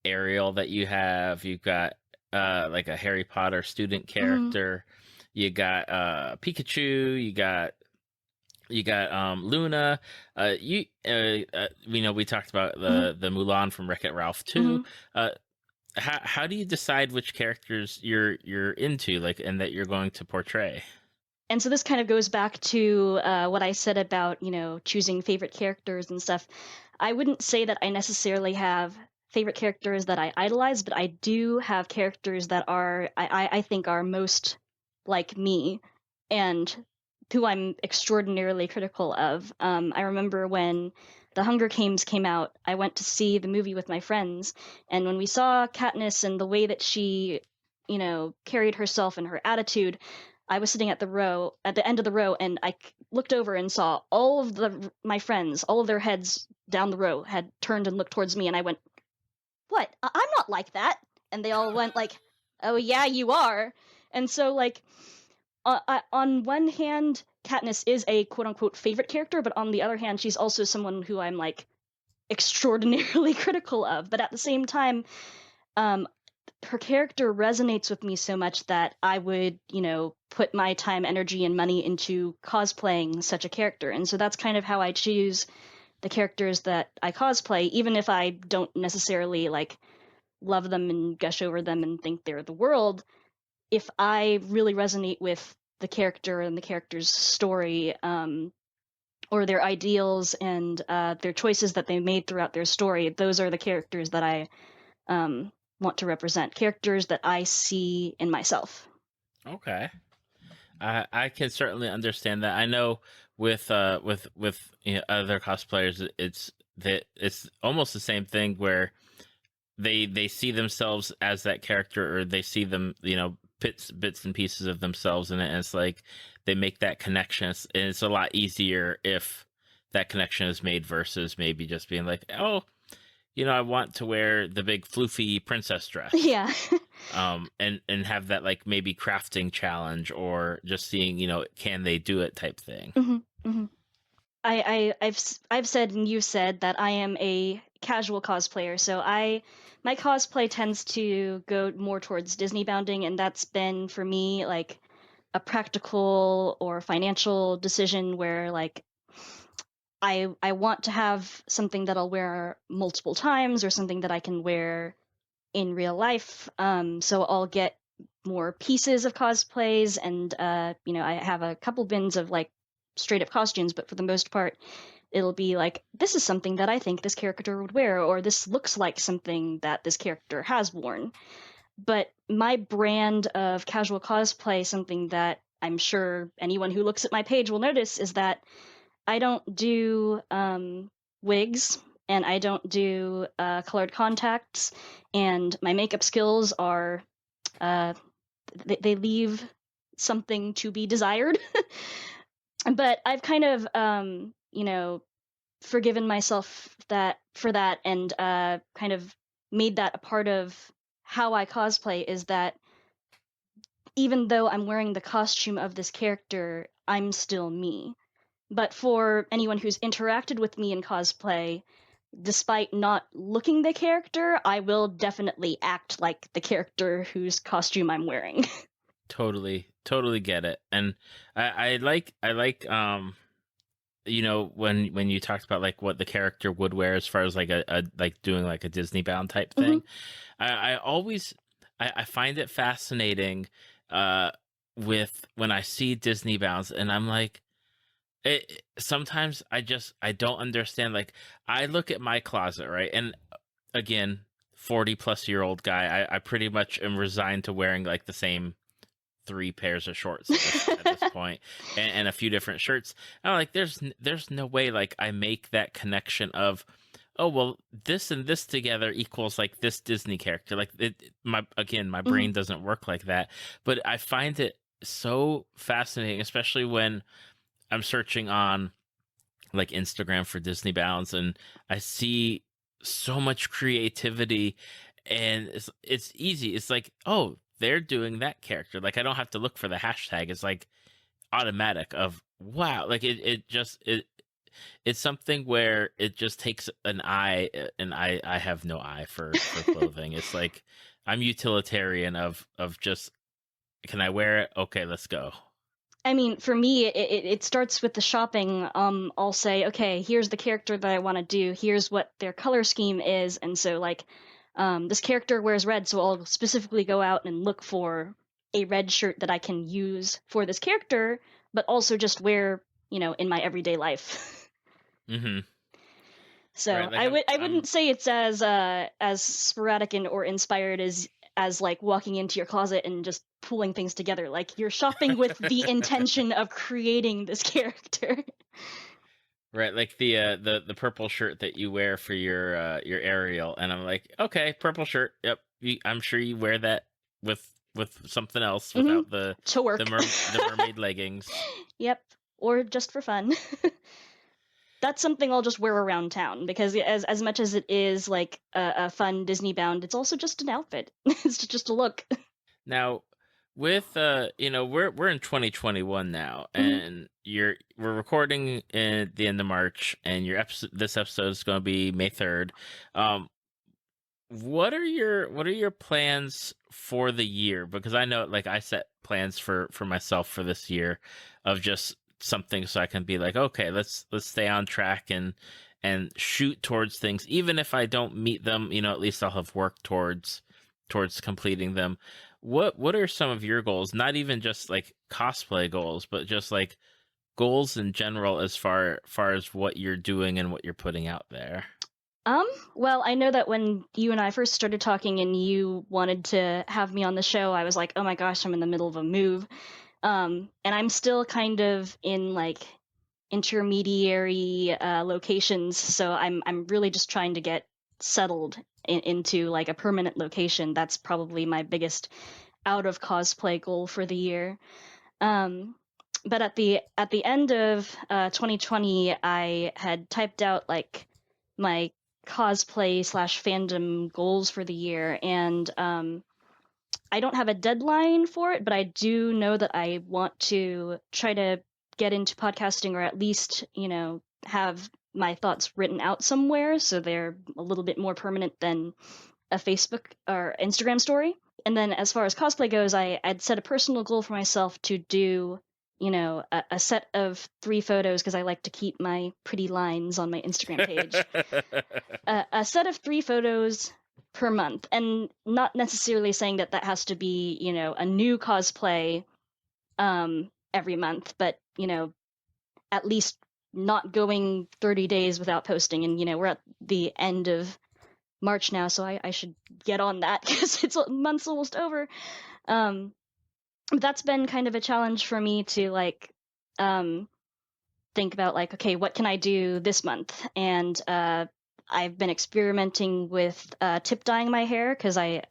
Ariel, that you've got like a Harry Potter student Hmm. character, you got Pikachu, you got Luna. You know, we talked about Hmm. the Mulan from Wreck It Ralph Hmm. too. Uh, how do you decide which characters you're into, like, and that you're going to portray? And so this kind of goes back to what I said about, you know, choosing favorite characters and stuff. I wouldn't say that I necessarily have favorite characters that I idolize, but I do have characters that I think are most like me, and who I'm extraordinarily critical of. I remember when The Hunger Games came out, I went to see the movie with my friends, and when we saw Katniss and the way that she, you know, carried herself and her attitude, I was sitting at the end of the row, and I looked over and saw all of my friends, all of their heads down the row had turned and looked towards me, and I went, "What? I'm not like that." And they all went like, "Oh yeah, you are." And so like on one hand, Katniss is a quote unquote favorite character, but on the other hand, she's also someone who I'm like extraordinarily critical of. But at the same time, um, her character resonates with me so much that I would, put my time, energy, and money into cosplaying such a character. And so that's kind of how I choose the characters that I cosplay, even if I don't necessarily like love them and gush over them and think they're the world. If I really resonate with the character and the character's story, or their ideals and their choices that they made throughout their story, those are the characters that I want to represent. Characters that I see in myself. Okay. I can certainly understand that. I know with other cosplayers, it's almost the same thing where they see themselves as that character, or they see them, bits and pieces of themselves in it, and it's like they make that connection. And it's a lot easier if that connection is made versus maybe just being like, oh, I want to wear the big floofy princess dress. Yeah. And have that like maybe crafting challenge, or just seeing, can they do it type thing. Mm-hmm, mm-hmm. I've said and you've said that I am a casual cosplayer, so my cosplay tends to go more towards Disney bounding, and that's been for me like a practical or financial decision where like I want to have something that I'll wear multiple times or something that I can wear in real life. So I'll get more pieces of cosplays, and I have a couple bins of like straight up costumes, but for the most part, it'll be like, this is something that I think this character would wear, or this looks like something that this character has worn. But my brand of casual cosplay, something that I'm sure anyone who looks at my page will notice, is that I don't do wigs, and I don't do colored contacts, and my makeup skills are they leave something to be desired. But I've kind of forgiven myself that for that, and kind of made that a part of how I cosplay, is that even though I'm wearing the costume of this character, I'm still me. But for anyone who's interacted with me in cosplay, despite not looking the character, I will definitely act like the character whose costume I'm wearing. Totally get it. And I like when you talked about like what the character would wear as far as like a like doing like a Disney bound type Hmm. thing. I always I find it fascinating with when I see Disney bounds, and I'm like, sometimes I don't understand. Like, I look at my closet, right? And again, 40-plus-year-old guy, I pretty much am resigned to wearing like the same three pairs of shorts at this point, and a few different shirts. And I'm like, there's no way like I make that connection of, oh well, this and this together equals like this Disney character. Like, my Hmm. brain doesn't work like that. But I find it so fascinating, especially when I'm searching on like Instagram for Disney bounds, and I see so much creativity, and it's easy. It's like, oh, they're doing that character. Like, I don't have to look for the hashtag. It's like automatic of, wow. Like, it's something where it just takes an eye, and I have no eye for clothing. It's like I'm utilitarian of just, can I wear it? Okay, let's go. I mean, for me, it starts with the shopping. I'll say, okay, here's the character that I want to do. Here's what their color scheme is, and so like, this character wears red, so I'll specifically go out and look for a red shirt that I can use for this character, but also just wear, in my everyday life. Hmm. So Right. Like, I I'm wouldn't say it's as sporadic and or inspired as like walking into your closet and just pulling things together. Like, you're shopping with the intention of creating this character. right, like the purple shirt that you wear for your Ariel, and I'm like, okay, purple shirt. Yep, I'm sure you wear that with something else Hmm. without the To work. the mermaid leggings. Yep. Or just for fun. That's something I'll just wear around town, because as much as it is like a fun Disney bound, it's also just an outfit. It's just a look. Now, with we're in 2021 now, Hmm. and we're recording at the end of March, and this episode is going to be May 3rd. um what are your plans for the year? Because I know, like, I set plans for myself for this year of just something, so I can be like, okay, let's stay on track and shoot towards things. Even if I don't meet them, at least I'll have worked towards completing them. What are some of your goals? Not even just like cosplay goals, but just like goals in general, as far as what you're doing and what you're putting out there. Um, well, I know that when you and I first started talking and you wanted to have me on the show, I was like, oh my gosh, I'm in the middle of a move. And I'm still kind of in like intermediary locations, so I'm really just trying to get settled into like a permanent location. That's probably my biggest out of cosplay goal for the year. Um, but at the end of 2020, I had typed out like my cosplay slash fandom goals for the year, and I don't have a deadline for it, but I do know that I want to try to get into podcasting, or at least have my thoughts written out somewhere so they're a little bit more permanent than a Facebook or Instagram story. And then as far as cosplay goes, I'd set a personal goal for myself to do, a set of 3 photos, because I like to keep my pretty lines on my Instagram page. A set of 3 photos per month, and not necessarily saying that that has to be, a new cosplay every month, but, at least not going 30 days without posting. And, we're at the end of March now, so I should get on that because it's month's almost over. Um, that's been kind of a challenge for me to like um, think about, like, okay, what can I do this month? And I've been experimenting with tip dyeing my hair, because I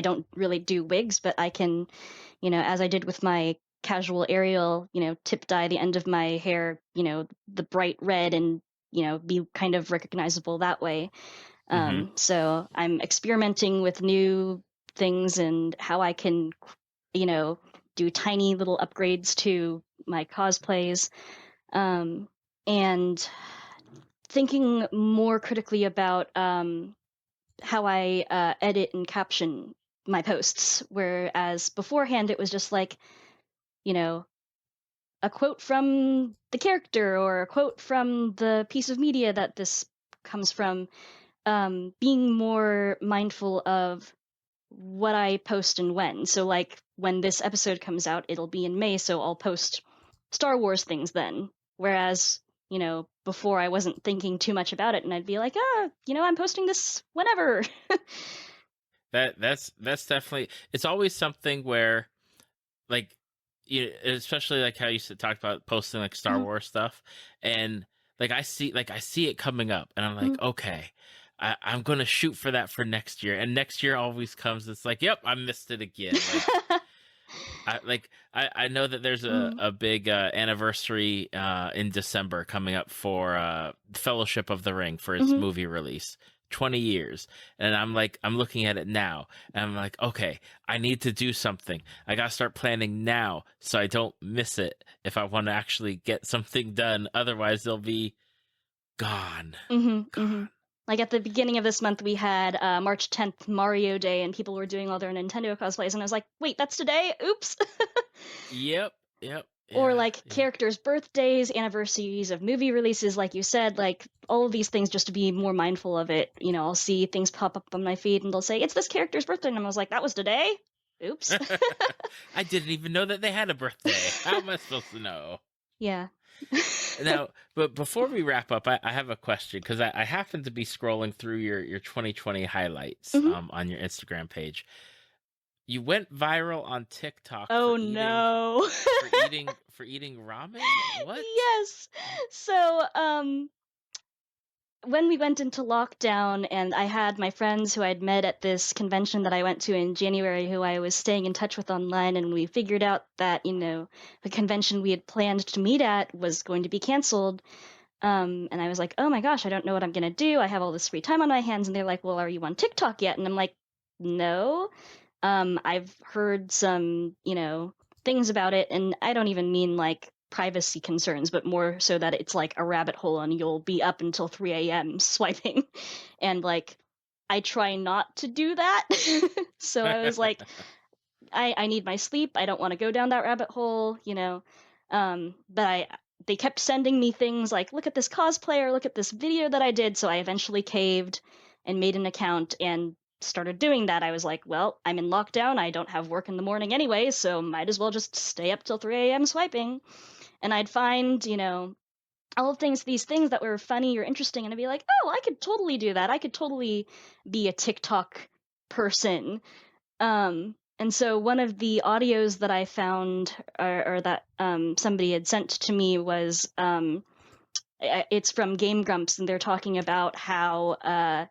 don't really do wigs, but I can, as I did with my casual Ariel, tip dye the end of my hair, the bright red, and be kind of recognizable that way. Hmm. So I'm experimenting with new things and how I can, you know, do tiny little upgrades to my cosplays, um, and thinking more critically about how I edit and caption my posts. Whereas beforehand, it was just like, you know, a quote from the character or a quote from the piece of media that this comes from. Being more mindful of what I post and when. So, like, when this episode comes out, it'll be in May, so I'll post Star Wars things then. Whereas, before I wasn't thinking too much about it, and I'd be like, I'm posting this whenever. That's definitely, it's always something where, like, especially like how you talked about posting like Star Mhm, Wars stuff, and like I see it coming up, and I'm like, mhm, okay, I'm gonna shoot for that for next year, and next year always comes. It's like, yep, I missed it again. I know that there's a, mhm, a big anniversary in December coming up for Fellowship of the Ring for its mhm. movie release. 20 years. And I'm looking at it now, and I'm like, okay, I need to do something. I got to start planning now so I don't miss it if I want to actually get something done. Otherwise, they'll be gone. Mhm, Gone. mhm. Like, at the beginning of this month, we had March 10th Mario Day, and people were doing all their Nintendo cosplays, and I was like, wait, that's today? Oops. Yep. Yep. Or Yeah. like Yeah. characters' birthdays, anniversaries of movie releases, like you said, like all of these things, just to be more mindful of it. I'll see things pop up on my feed, and they'll say, it's this character's birthday. And I was like, that was today? Oops. I didn't even know that they had a birthday. How am I supposed to know? Yeah. Now, but before we wrap up, I have a question, because I happen to be scrolling through your 2020 highlights Hmm. on your Instagram page. You went viral on TikTok Oh no. for eating ramen. What? Yes. So, when we went into lockdown, and I had my friends who I'd met at this convention that I went to in January, who I was staying in touch with online, and we figured out that, the convention we had planned to meet at was going to be canceled. And I was like, oh my gosh, I don't know what I'm gonna do. I have all this free time on my hands. And they're like, well, are you on TikTok yet? And I'm like, no. I've heard some, things about it, and I don't even mean like privacy concerns, but more so that it's like a rabbit hole and you'll be up until 3 a.m. swiping. And like, I try not to do that. So I was like, I need my sleep. I don't want to go down that rabbit hole. But they kept sending me things like, look at this cosplay or look at this video that I did. So I eventually caved and made an account and started doing that. I was like, well, I'm in lockdown. I don't have work in the morning anyway, so might as well just stay up till 3 a.m. swiping. And I'd find, all of these things that were funny or interesting, and I'd be like, oh, I could totally do that. I could totally be a TikTok person. And so one of the audios that I found, or that somebody had sent to me, was it's from Game Grumps, and they're talking about how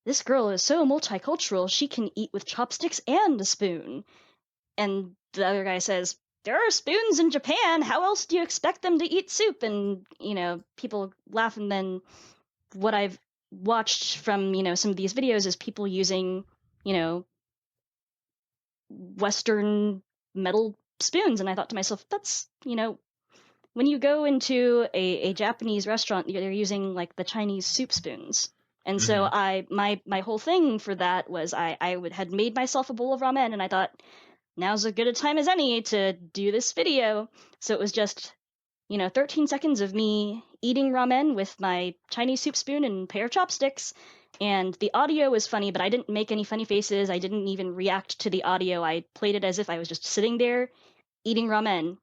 this girl is so multicultural, she can eat with chopsticks and a spoon. And the other guy says, there are spoons in Japan. How else do you expect them to eat soup? And, people laugh. And then what I've watched from, some of these videos is people using, Western metal spoons. And I thought to myself, that's, when you go into a Japanese restaurant, they're using like the Chinese soup spoons. And so Hmm. my whole thing for that was had made myself a bowl of ramen, and I thought, now's as good a time as any to do this video. So it was just, 13 seconds of me eating ramen with my Chinese soup spoon and pair of chopsticks. And the audio was funny, but I didn't make any funny faces. I didn't even react to the audio. I played it as if I was just sitting there eating ramen.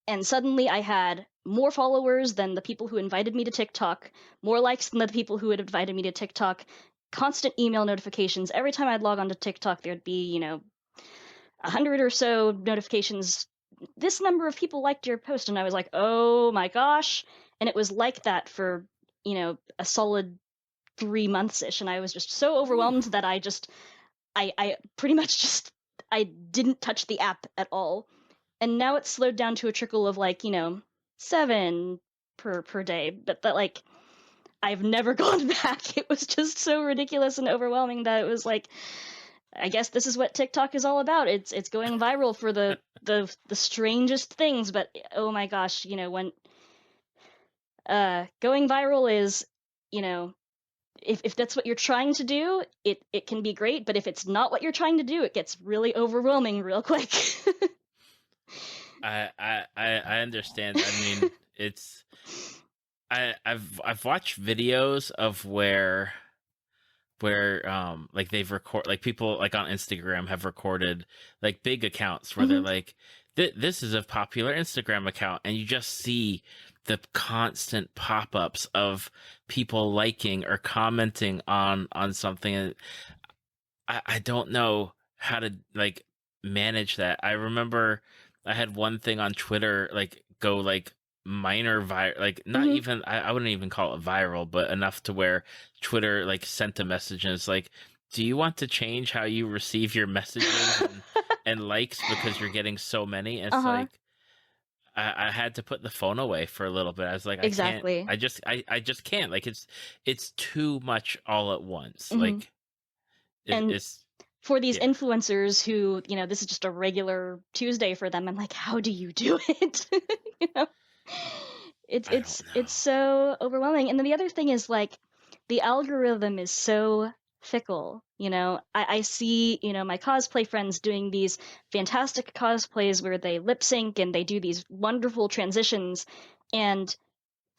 And suddenly I had more followers than the people who invited me to TikTok, more likes than the people who had invited me to TikTok, constant email notifications. Every time I'd log on to TikTok, there'd be, 100 or so notifications. This number of people liked your post. And I was like, oh my gosh. And it was like that for, a solid 3 months ish. And I was just so Ooh. overwhelmed that I pretty much just, I didn't touch the app at all. And now it's slowed down to a trickle of like, 7 per day. But that, like, I've never gone back. It was just so ridiculous and overwhelming that it was like, I guess this is what TikTok is all about. It's going viral for the strangest things, but oh my gosh, when going viral is, you know, if that's what you're trying to do, it can be great, but if it's not what you're trying to do, it gets really overwhelming real quick. I understand. I mean, it's I've watched videos of where like they've record like people like on Instagram have recorded like big accounts where they're Hmm. like this is a popular Instagram account, and you just see the constant pop-ups of people liking or commenting on something, and I don't know how to like manage that. I remember I had one thing on Twitter like go like minor like not Hmm. even I wouldn't even call it viral, but enough to where Twitter like sent a message and it's like, do you want to change how you receive your messages and likes because you're getting so many? And it's Uh-huh. like I had to put the phone away for a little bit. I was like, I can't. Exactly. I just can't. Like it's too much all at once. Hmm. Like And it's for these yeah. influencers who, this is just a regular Tuesday for them, I'm like, how do you do it? you know? It's I it's don't know. it's so overwhelming. And then the other thing is like the algorithm is so fickle. I see, my cosplay friends doing these fantastic cosplays where they lip sync and they do these wonderful transitions, and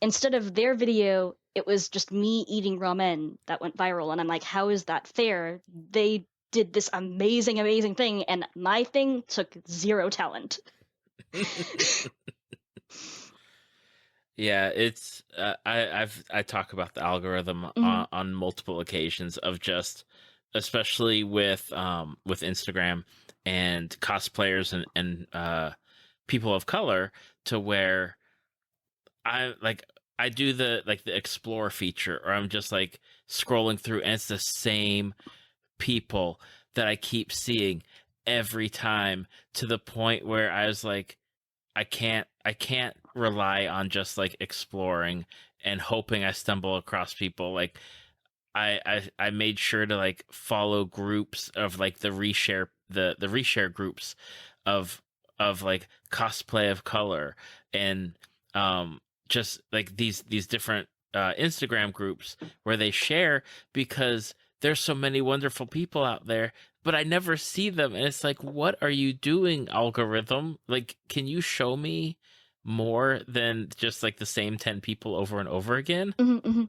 instead of their video, it was just me eating ramen that went viral. And I'm like, how is that fair? They did this amazing, amazing thing, and my thing took zero talent. Yeah, it's I talk about the algorithm Hmm. on multiple occasions of just especially with Instagram and cosplayers and people of color to where I like I do the like the explore feature, or I'm just like scrolling through and it's the same people that I keep seeing every time, to the point where I was like, I can't rely on just like exploring and hoping I stumble across people. Like I made sure to like follow groups of like the reshare groups of like cosplay of color and just like these different Instagram groups where they share, because there's so many wonderful people out there, but I never see them, and it's like, what are you doing, algorithm? Like, can you show me more than just like the same 10 people over and over again? Mm-hmm.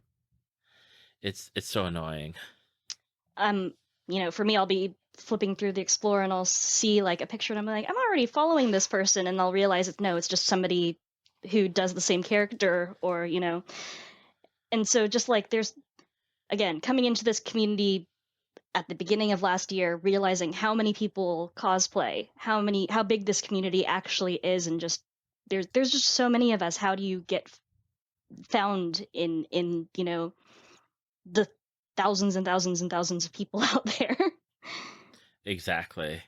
It's so annoying. For me, I'll be flipping through the Explorer and I'll see like a picture and I'm like, I'm already following this person, and I'll realize it's just somebody who does the same character, or and so just like there's again coming into this community at the beginning of last year, realizing how many people cosplay, how big this community actually is, and just there's just so many of us. How do you get found in the thousands and thousands and thousands of people out there? Exactly.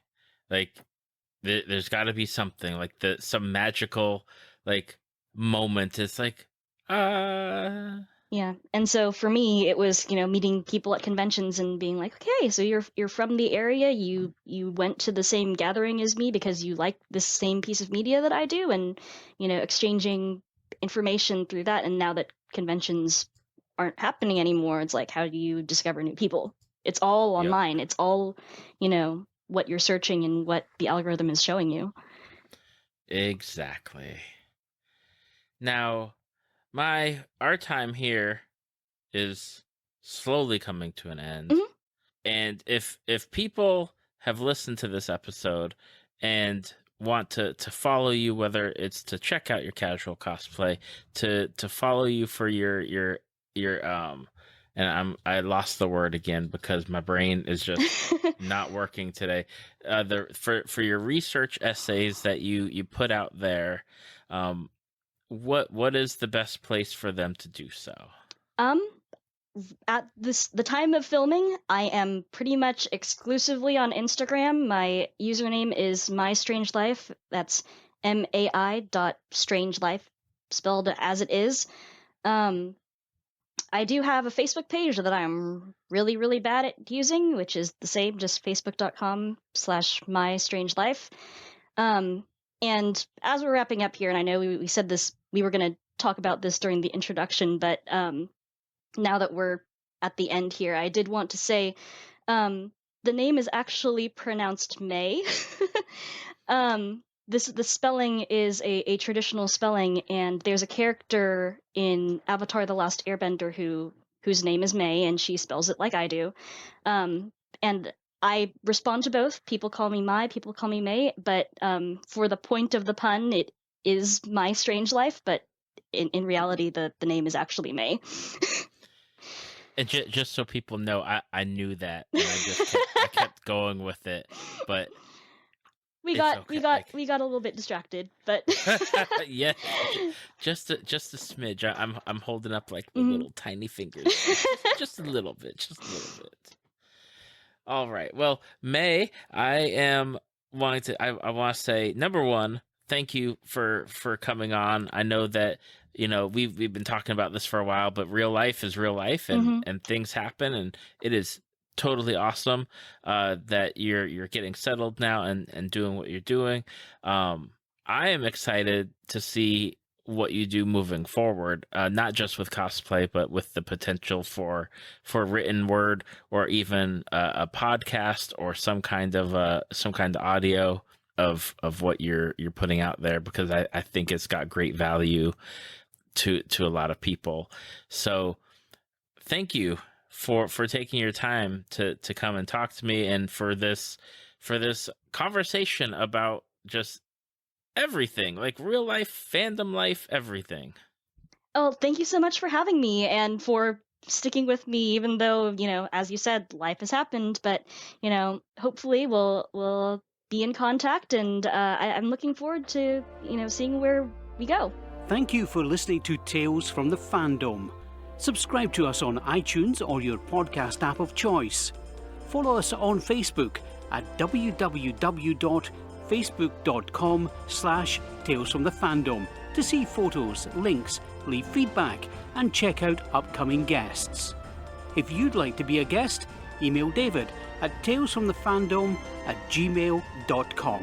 Like there's got to be something like some magical like moment. It's like Yeah. And so for me, it was, meeting people at conventions and being like, okay, so you're from the area, you went to the same gathering as me because you like this same piece of media that I do, and, exchanging information through that. And now that conventions aren't happening anymore, it's like, how do you discover new people? It's all yep, online. It's all, what you're searching and what the algorithm is showing you. exactly. Now, our time here is slowly coming to an end. Mhm. And if people have listened to this episode and want to follow you, whether it's to check out your casual cosplay, to follow you for your and I lost the word again because my brain is just not working today. For your research essays that you put out there, what is the best place for them to do so? At the time of filming, I am pretty much exclusively on Instagram. My username is Mai.Strangelife. That's MAI.Strangelife, spelled as it is. I do have a Facebook page that I'm really, really bad at using, which is the same, just facebook.com/MyStrangeLife. And as we're wrapping up here, and I know we said this, we were going to talk about this during the introduction, but now that we're at the end here, I did want to say the name is actually pronounced May. The spelling is a traditional spelling, and there's a character in Avatar: The Last Airbender whose name is May, and she spells it like I do. And I respond to both. People call me Mai, people call me May, but for the point of the pun, it is My.Strangelife, but in reality, the name is actually May. And just so people know, I knew that, and I kept going with it, but we got a little bit distracted, but yeah, just a smidge. I'm holding up like the Mhm. little tiny fingers, just a little bit, All right. Well, May, I want to say, number one, thank you for coming on. I know that we've been talking about this for a while, but real life is real life, and things happen, and it is totally awesome that you're getting settled now and doing what you're doing. I am excited to see what you do moving forward, not just with cosplay, but with the potential for written word, or even a podcast, or some kind of audio of what you're putting out there, because I think it's got great value to a lot of people. So thank you for taking your time to come and talk to me, and for this conversation about just everything, like real life, fandom life, everything. Oh, thank you so much for having me and for sticking with me, even though, as you said, life has happened. But, hopefully we'll be in contact, and I'm looking forward to, seeing where we go. Thank you for listening to Tales from the Fandom. Subscribe to us on iTunes or your podcast app of choice. Follow us on Facebook at www.facebook.com/Tales from the Fandom to see photos, links, leave feedback, and check out upcoming guests. If you'd like to be a guest, email David at talesfromthefandom@gmail.com.